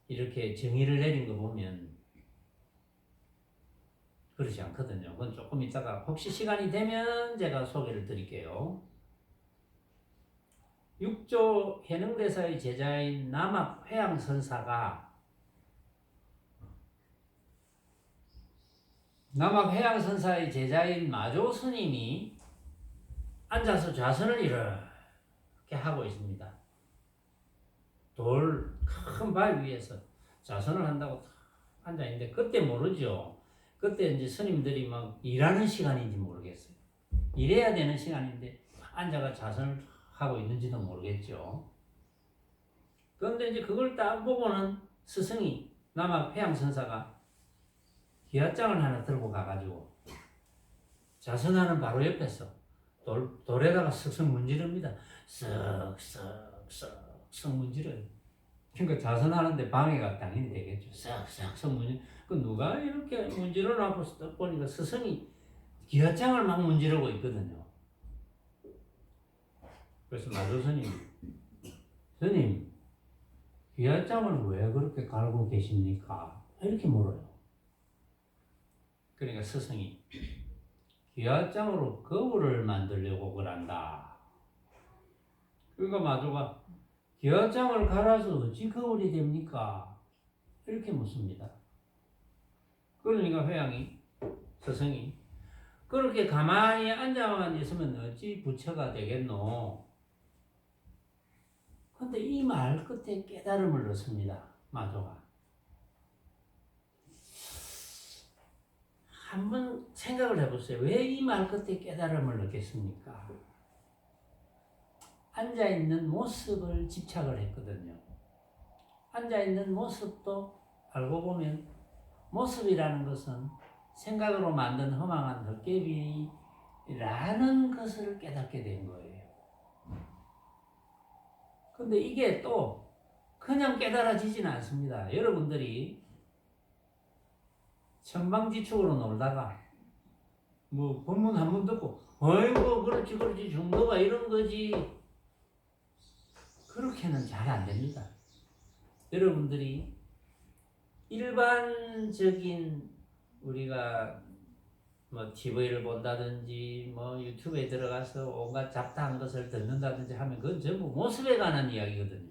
이렇게 정의를 내린 거 보면 그렇지 않거든요. 그건 조금 이따가 혹시 시간이 되면 제가 소개를 드릴게요. 육조 해능대사의 제자인 남학 회양선사가 남학 회양선사의 제자인 마조 스님이 앉아서 좌선을 이렇게 하고 있습니다. 돌 큰 바위 위에서 좌선을 한다고 앉아 있는데 그때 모르죠. 그때 이제 스님들이 막 일하는 시간인지 모르겠어요. 일해야 되는 시간인데 앉아가 좌선을 하고 있는지도 모르겠죠. 그런데 이제 그걸 딱 보고는 스승이 남학 회양선사가 기와장을 하나 들고 가가지고 좌선하는 바로 옆에서 돌에다가 쓱쓱 문지릅니다. 쓱쓱쓱쓱 문지러요. 그러니까 좌선하는데 방해가 당연히 되겠죠. 쓱쓱쓱 문지러. 그 누가 이렇게 문지러 놔고 보니까 스승이 기와장을 막 문지르고 있거든요. 그래서 마조 스님, 기와장을 왜 그렇게 갈고 계십니까? 이렇게 물어요. 그러니까 스승이 기와장으로 거울을 만들려고 그런다. 그러니까 마조가 기와장을 갈아서 어찌 거울이 됩니까? 이렇게 묻습니다. 그러니까 스승이 그렇게 가만히 앉아만 있으면 어찌 부처가 되겠노? 근데 이 말 끝에 깨달음을 얻습니다. 마조가. 한번 생각을 해보세요. 왜 이 말 끝에 깨달음을 얻겠습니까? 앉아있는 모습을 집착을 했거든요. 앉아있는 모습도 알고 보면 모습이라는 것은 생각으로 만든 허망한 헛개비라는 것을 깨닫게 된 거예요. 근데 이게 또 그냥 깨달아지지는 않습니다. 여러분들이 천방지축으로 놀다가 뭐 본문 한 번 듣고 어이구 그렇지 중도가 이런 거지 그렇게는 잘 안 됩니다. 여러분들이 일반적인 우리가 뭐 TV를 본다든지 뭐 유튜브에 들어가서 온갖 잡다한 것을 듣는다든지 하면 그건 전부 모습에 관한 이야기거든요.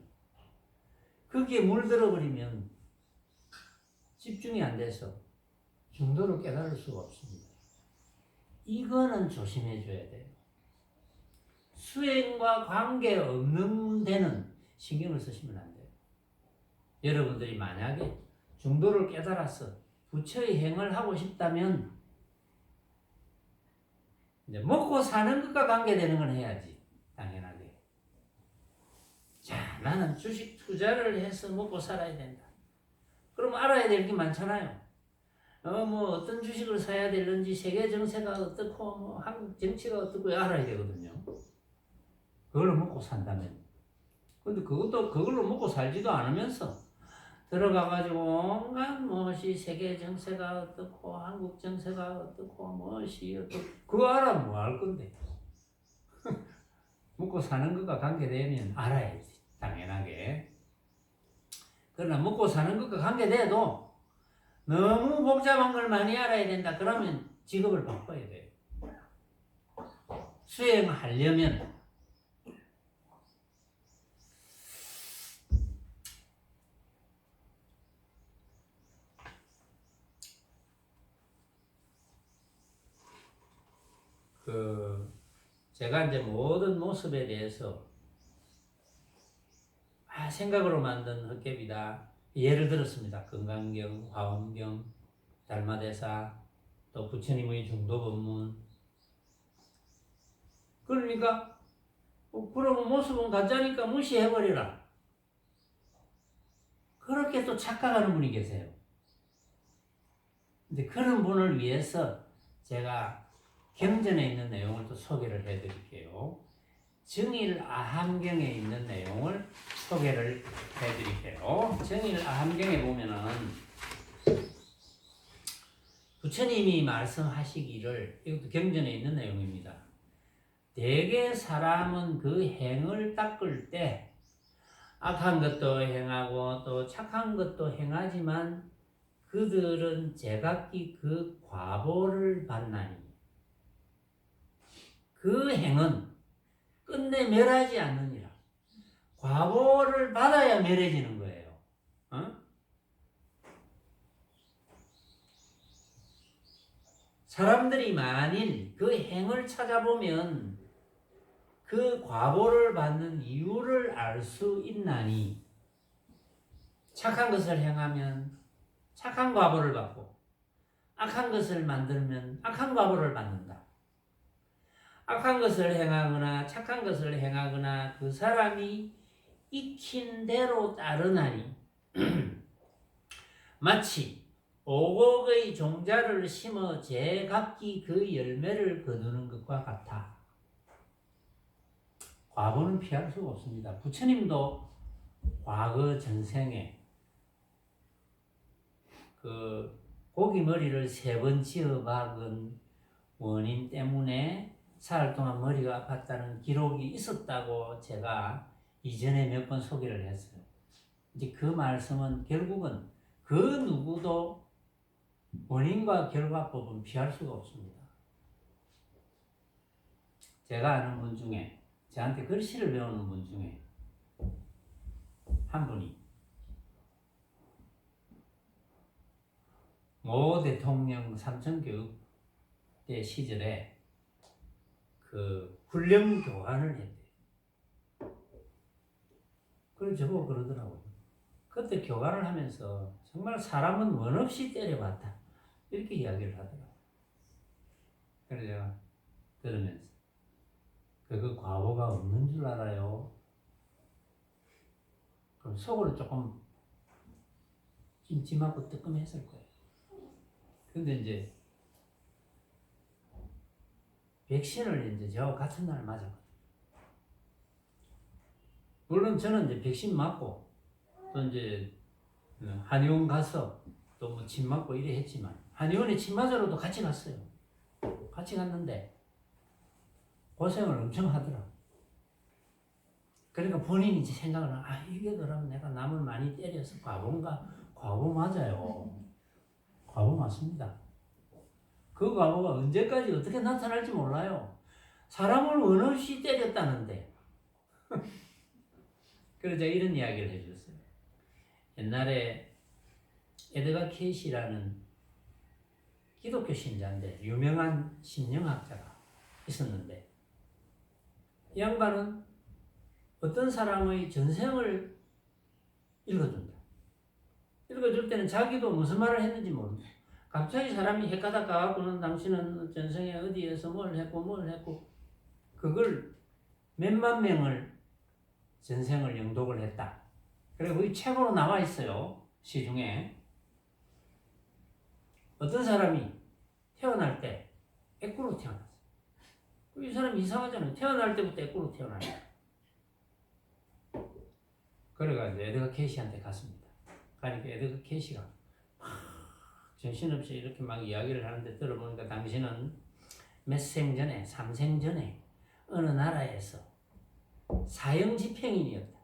거기에 물들어 버리면 집중이 안 돼서 중도를 깨달을 수가 없습니다. 이거는 조심해 줘야 돼요. 수행과 관계없는 데는 신경을 쓰시면 안 돼요. 여러분들이 만약에 중도를 깨달아서 부처의 행을 하고 싶다면 이제 먹고 사는 것과 관계되는 건 해야지. 당연하게. 자, 나는 주식 투자를 해서 먹고 살아야 된다. 그럼 알아야 될 게 많잖아요. 뭐 어떤 주식을 사야 되는지 세계 정세가 어떻고 뭐 한국 정치가 어떻고 알아야 되거든요. 그걸로 먹고 산다면. 근데 그걸로 먹고 살지도 않으면서 들어가가지고 온갖 무엇이 세계 정세가 어떻고 한국 정세가 어떻고 무엇이 어떻고 그거 알아면 뭐 할 건데. 먹고 사는 것과 관계되면 알아야지. 당연하게. 그러나 먹고 사는 것과 관계돼도 너무 복잡한 걸 많이 알아야 된다. 그러면 직업을 바꿔야 돼요. 수행하려면 제가 이제 모든 모습에 대해서 생각으로 만든 헛개비다. 예를 들었습니다. 건강경, 화엄경, 달마대사, 또 부처님의 중도법문. 그러니까 그러면 모습은 가짜니까 무시해버리라. 그렇게 또 착각하는 분이 계세요. 근데 그런 분을 위해서 제가 경전에 있는 내용을 또 소개를 해드릴게요. 정일 아함경에 있는 내용을 소개를 해드릴게요. 정일 아함경에 보면은 부처님이 말씀하시기를, 이것도 경전에 있는 내용입니다. 대개 사람은 그 행을 닦을 때 악한 것도 행하고 또 착한 것도 행하지만 그들은 제각기 그 과보를 받나니 그 행은 끝내 멸하지 않느니라. 과보를 받아야 멸해지는 거예요. 어? 사람들이 만일 그 행을 찾아보면 그 과보를 받는 이유를 알 수 있나니 착한 것을 행하면 착한 과보를 받고 악한 것을 만들면 악한 과보를 받는다. 악한 것을 행하거나 착한 것을 행하거나 그 사람이 익힌 대로 따르나니 마치 오곡의 종자를 심어 제각기 그 열매를 거두는 것과 같아. 과보는 피할 수가 없습니다. 부처님도 과거 전생에 그 고기 머리를 3번 지어 박은 원인 때문에 사흘 동안 머리가 아팠다는 기록이 있었다고 제가 이전에 몇 번 소개를 했어요. 이제 그 말씀은 결국은 그 누구도 원인과 결과법은 피할 수가 없습니다. 제가 아는 분 중에 저한테 글씨를 배우는 분 중에 한 분이 모 대통령 삼천교육 때 시절에 그 훈련 교관을 했대요. 그걸 저보고 그러더라고요. 그때 교관을 하면서 정말 사람은 원 없이 때려봤다. 이렇게 이야기를 하더라고요. 그래서 제가 들으면서 그 과보가 없는 줄 알아요. 그럼 속으로 조금 찜찜하고 뜨끔했을 거예요. 근데 이제 백신을 이제 저와 같은 날 맞았거든요. 물론 저는 이제 백신 맞고 또 이제 한의원 가서 또 뭐 침 맞고 이래 했지만 한의원에 침 맞으러도 같이 갔어요. 같이 갔는데 고생을 엄청 하더라. 그러니까 본인이 이제 생각을 이게 그럼 내가 남을 많이 때려서 과보인가? 과보 맞아요. 과보 맞습니다. 그 과보가 언제까지 어떻게 나타날지 몰라요. 사람을 원 없이 때렸다는데. 그래서 제가 이런 이야기를 해줬어요. 옛날에 에드가 케이시라는 기독교 신자인데 유명한 심령학자가 있었는데 이 양반은 어떤 사람의 전생을 읽어준다. 읽어줄 때는 자기도 무슨 말을 했는지 모른다. 갑자기 사람이 헷가닥 가갖고는 당신은 전생에 어디에서 뭘 했고 그걸 몇만 명을 전생을 영독을 했다. 그리고 이 책으로 나와 있어요. 시중에. 어떤 사람이 태어날 때 애꾸로 태어났어요. 이 사람 이상하잖아요. 태어날 때부터 애꾸로 태어나요. 그래가지고 에드가 케이시한테 갔습니다. 그러니까 에드가 케이시가 정신없이 이렇게 막 이야기를 하는데 들어보니까 당신은 몇 생 전에, 3생 전에 어느 나라에서 사형 집행인이었다.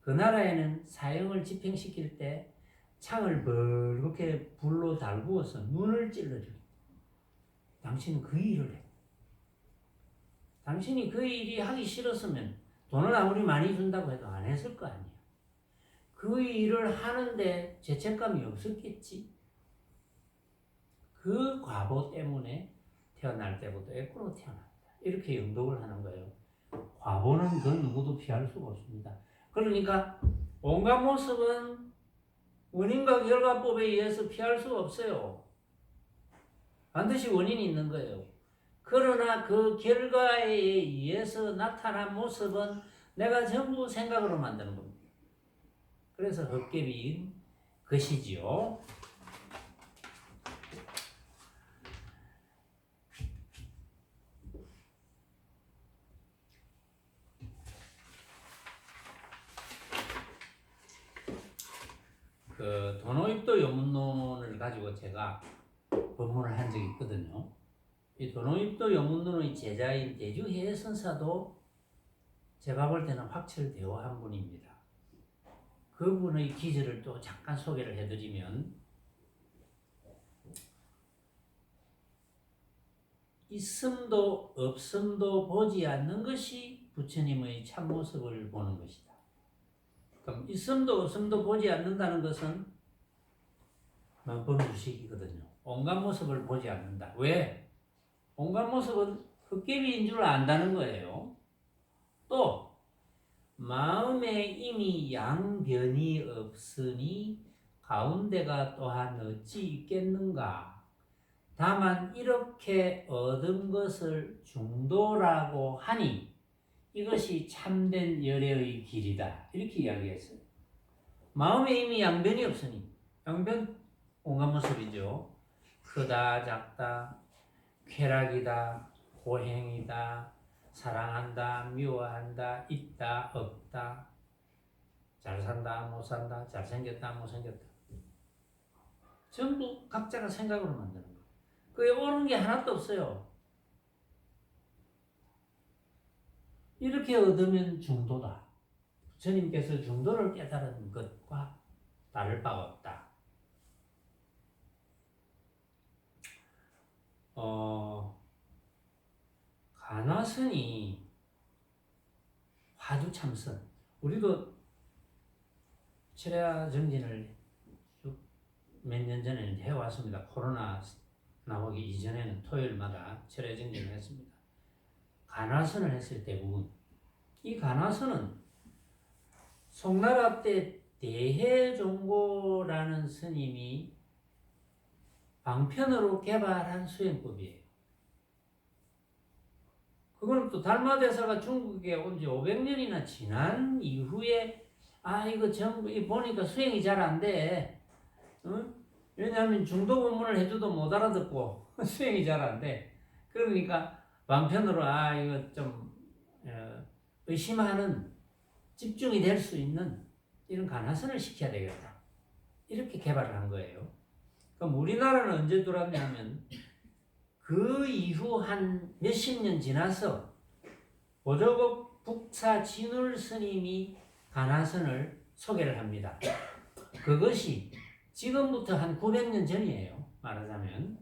그 나라에는 사형을 집행시킬 때 창을 벌겋게 불로 달구어서 눈을 찔러줍니다. 당신은 그 일을 해. 당신이 그 일이 하기 싫었으면 돈을 아무리 많이 준다고 해도 안 했을 거 아니야. 그 일을 하는데 죄책감이 없었겠지. 그 과보 때문에 태어날 때부터 애꾸로 태어났다. 이렇게 영독을 하는 거예요. 과보는 그 누구도 피할 수가 없습니다. 그러니까 온갖 모습은 원인과 결과법에 의해서 피할 수가 없어요. 반드시 원인이 있는 거예요. 그러나 그 결과에 의해서 나타난 모습은 내가 전부 생각으로 만드는 겁니다. 그래서 헛개비인 것이지요. 그 도노입도 요문론을 가지고 제가 법문을 한 적이 있거든요. 이 도노입도 요문론의 제자인 대주해 선사도 제가 볼 때는 확철대오한 분입니다. 그분의 기저를 또 잠깐 소개를 해드리면, 있음도 없음도 보지 않는 것이 부처님의 참모습을 보는 것이다. 그럼 있음도 없음도 보지 않는다는 것은 만법주식이거든요. 온갖 모습을 보지 않는다. 왜? 온갖 모습은 헛개비인 줄 안다는 거예요. 또 마음에 이미 양변이 없으니 가운데가 또한 어찌 있겠는가. 다만 이렇게 얻은 것을 중도라고 하니 이것이 참된 열애의 길이다. 이렇게 이야기했어요. 마음에 이미 양변이 없으니, 양변 온갖 모습이죠. 크다 작다, 쾌락이다 고행이다, 사랑한다 미워한다, 있다 없다, 잘 산다 못 산다, 잘생겼다 못생겼다, 전부 각자가 생각으로 만드는 거예요. 그게 옳은 게 하나도 없어요. 이렇게 얻으면 중도다. 부처님께서 중도를 깨달은 것과 다를 바가 없다. 간화선이 화두참선. 우리도 철야 정진을 몇 년 전에 해왔습니다. 코로나 나오기 이전에는 토요일마다 철야 정진을 했습니다. 간화선을 했을 때 대부분. 이 간화선은 송나라 때 대해종고라는 스님이 방편으로 개발한 수행법이에요. 그거는 또 달마대사가 중국에 온 지 500년이나 지난 이후에 이거 전부 보니까 수행이 잘 안 돼. 응? 왜냐하면 중도 법문을 해줘도 못 알아듣고 수행이 잘 안 돼. 그러니까 방편으로 이거 좀 의심하는, 집중이 될 수 있는 이런 간화선을 시켜야 되겠다. 이렇게 개발을 한 거예요. 그럼 우리나라는 언제 들어왔냐면 그 이후 한 몇십 년 지나서 보조국 북사 진울 스님이 간화선을 소개를 합니다. 그것이 지금부터 한 900년 전이에요. 말하자면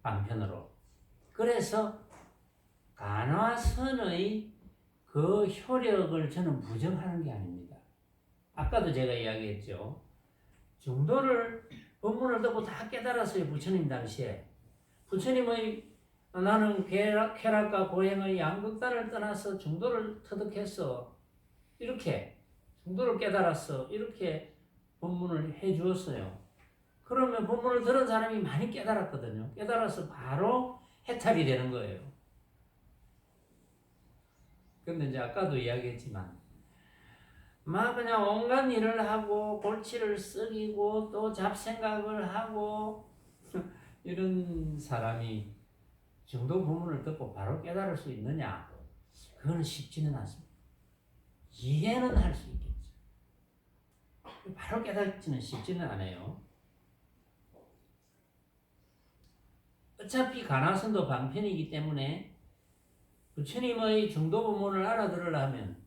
방편으로. 그래서 간화선의 그 효력을 저는 부정하는 게 아닙니다. 아까도 제가 이야기했죠. 중도를 법문을 듣고 다 깨달았어요. 부처님 당시에. 부처님의 나는 쾌락과 고행의 양극단을 떠나서 중도를 터득했어. 이렇게 중도를 깨달았어. 이렇게 법문을 해 주었어요. 그러면 법문을 들은 사람이 많이 깨달았거든요. 깨달아서 바로 해탈이 되는 거예요. 근데 이제 아까도 이야기했지만 막 그냥 온갖 일을 하고 골치를 썩이고 또 잡생각을 하고 이런 사람이 중도 법문을 듣고 바로 깨달을 수 있느냐? 그건 쉽지는 않습니다. 이해는 할 수 있겠죠. 바로 깨닫지는 쉽지는 않아요. 어차피 간화선도 방편이기 때문에 부처님의 중도 법문을 알아들으려면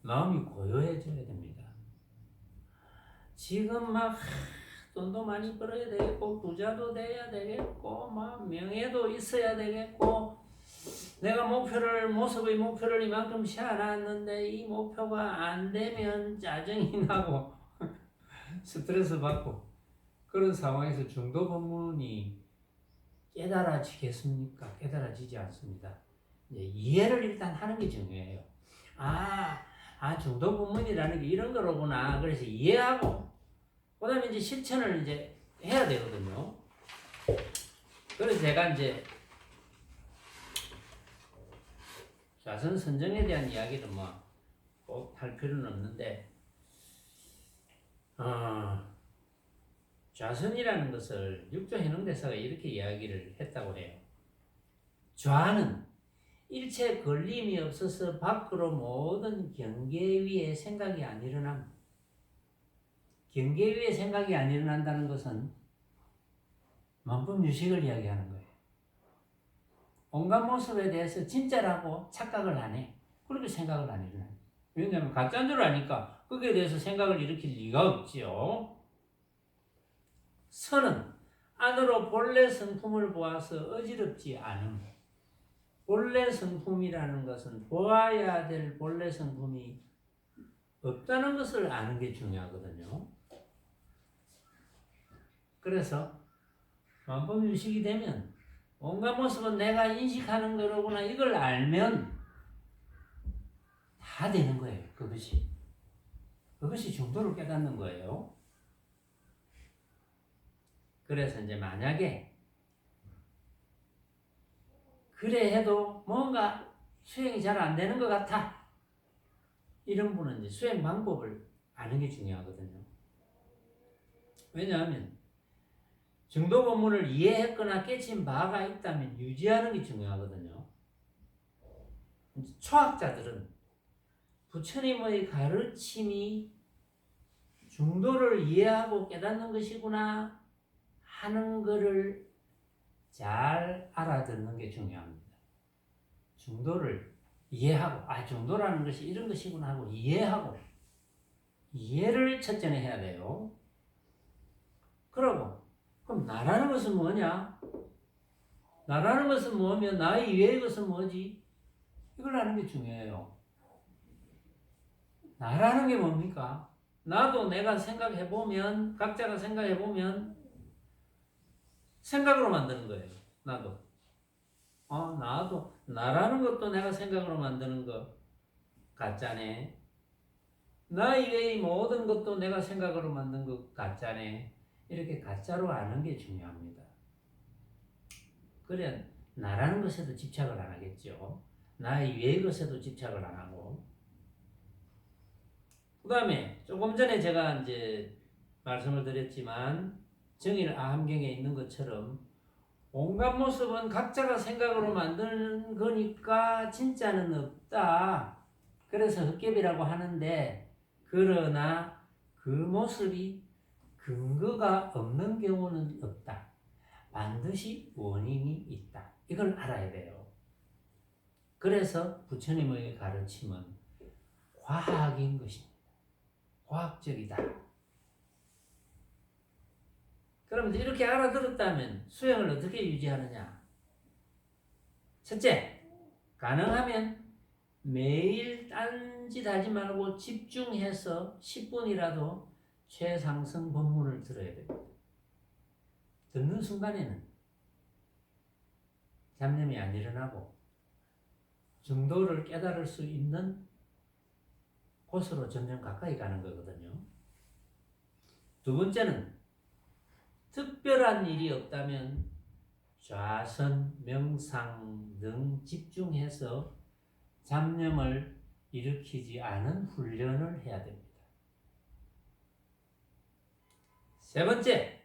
마음이 고요해져야 됩니다. 지금 막 돈도 많이 벌어야 되겠고 부자도 돼야 되겠고 막 명예도 있어야 되겠고 내가 모습의 목표를 이만큼 세워놨는데 이 목표가 안 되면 짜증이 나고 스트레스 받고 그런 상황에서 중도 법문이 깨달아지겠습니까? 깨달아지지 않습니다. 이해를 일단 하는 게 중요해요. 중도 법문이라는 게 이런 거로구나. 그래서 이해하고 그 다음에 이제 실천을 이제 해야 되거든요. 그래서 제가 이제 자선 선정에 대한 이야기를 꼭 할 필요는 없는데, 좌선이라는 것을 육조 해능대사가 이렇게 이야기를 했다고 해요. 좌는 일체 걸림이 없어서 밖으로 모든 경계 위에 생각이 안 일어남. 경계 위에 생각이 안 일어난다는 것은 만법유식을 이야기하는 거예요. 온갖 모습에 대해서 진짜라고 착각을 안 해. 그렇게 생각을 안 일어나요. 왜냐하면 가짜인 줄 아니까 거기에 대해서 생각을 일으킬 리가 없지요. 선은 안으로 본래 성품을 보아서 어지럽지 않음. 본래 성품이라는 것은 보아야 될 본래 성품이 없다는 것을 아는 게 중요하거든요. 그래서 만법유식이 되면 온갖 모습은 내가 인식하는 거로구나 이걸 알면 다 되는 거예요. 그것이 중도를 깨닫는 거예요. 그래서 이제 만약에 그래 해도 뭔가 수행이 잘 안 되는 것 같아. 이런 분은 이제 수행 방법을 아는 게 중요하거든요. 왜냐하면 중도 본문을 이해했거나 깨친 바가 있다면 유지하는 게 중요하거든요. 초학자들은 부처님의 가르침이 중도를 이해하고 깨닫는 것이구나 하는 것을 잘 알아듣는 게 중요합니다. 중도를 이해하고 중도라는 것이 이런 것이구나 하고 이해를 첫째는 해야 돼요. 그러고 그럼 나라는 것은 뭐냐? 나라는 것은 뭐면 나 이외의 것은 뭐지? 이걸 아는 게 중요해요. 나라는 게 뭡니까? 나도 내가 생각해보면 각자가 생각해보면 생각으로 만드는 거예요. 나도 나라는 것도 내가 생각으로 만드는 거 가짜네. 나 이외의 모든 것도 내가 생각으로 만든 것 가짜네. 이렇게 가짜로 아는 게 중요합니다. 그래 나라는 것에도 집착을 안 하겠죠. 나 이외의 것에도 집착을 안 하고. 그 다음에 조금 전에 제가 이제 말씀을 드렸지만 정일 아함경에 있는 것처럼 온갖 모습은 각자가 생각으로 만드는 거니까 진짜는 없다. 그래서 헛개비라고 하는데 그러나 그 모습이 근거가 없는 경우는 없다. 반드시 원인이 있다. 이걸 알아야 돼요. 그래서 부처님의 가르침은 과학인 것입니다. 과학적이다. 그럼 이렇게 알아들었다면 수행을 어떻게 유지하느냐? 첫째, 가능하면 매일 딴짓하지 말고 집중해서 10분이라도 최상승 법문을 들어야 됩니다. 듣는 순간에는 잡념이 안 일어나고 중도를 깨달을 수 있는 곳으로 점점 가까이 가는 거거든요. 두 번째는 특별한 일이 없다면 좌선, 명상 등 집중해서 잡념을 일으키지 않은 훈련을 해야 됩니다. 세 번째,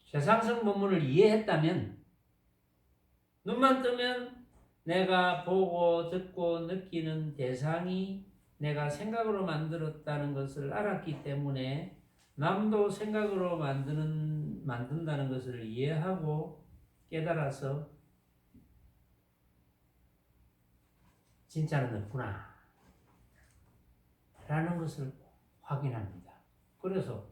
최상승 법문을 이해했다면 눈만 뜨면 내가 보고 듣고 느끼는 대상이 내가 생각으로 만들었다는 것을 알았기 때문에 남도 생각으로 만든다는 것을 이해하고 깨달아서 진짜는 없구나 라는 것을 확인합니다. 그래서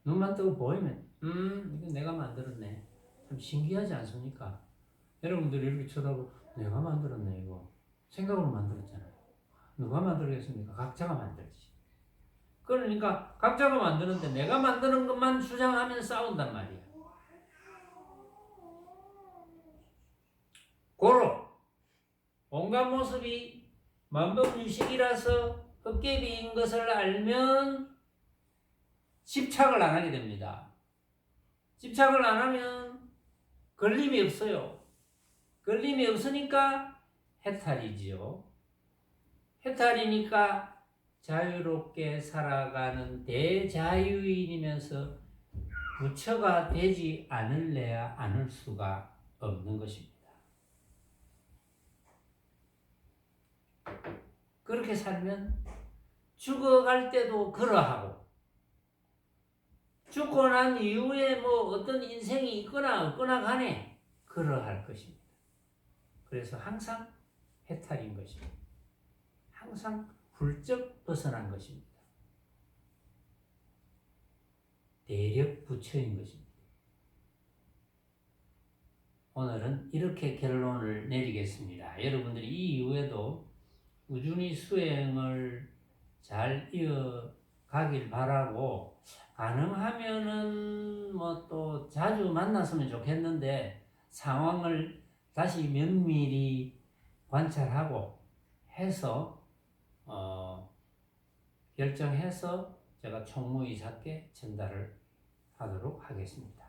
눈만 뜨고 보이면 이거 내가 만들었네. 참 신기하지 않습니까? 여러분들이 이렇게 쳐다보고 내가 만들었네 이거. 생각으로 만들었잖아요. 누가 만들겠습니까? 각자가 만들지. 그러니까 각자가 만드는데 내가 만드는 것만 주장하면 싸운단 말이야. 고로 온갖 모습이 만법유식이라서 헛개비인 것을 알면 집착을 안 하게 됩니다. 집착을 안 하면 걸림이 없어요. 걸림이 없으니까 해탈이지요. 해탈이니까 자유롭게 살아가는 대자유인이면서 부처가 되지 않을래야 않을 수가 없는 것입니다. 그렇게 살면 죽어갈 때도 그러하고 죽고 난 이후에 뭐 어떤 인생이 있거나 없거나 간에 그러할 것입니다. 그래서 항상 해탈인 것입니다. 항상 훌쩍 벗어난 것입니다. 대력 부처인 것입니다. 오늘은 이렇게 결론을 내리겠습니다. 여러분들이 이 이후에도 꾸준히 수행을 잘 이어가길 바라고, 가능하면은 뭐 또 자주 만났으면 좋겠는데 상황을 다시 면밀히 관찰하고 해서 결정해서 제가 총무이사께 전달을 하도록 하겠습니다.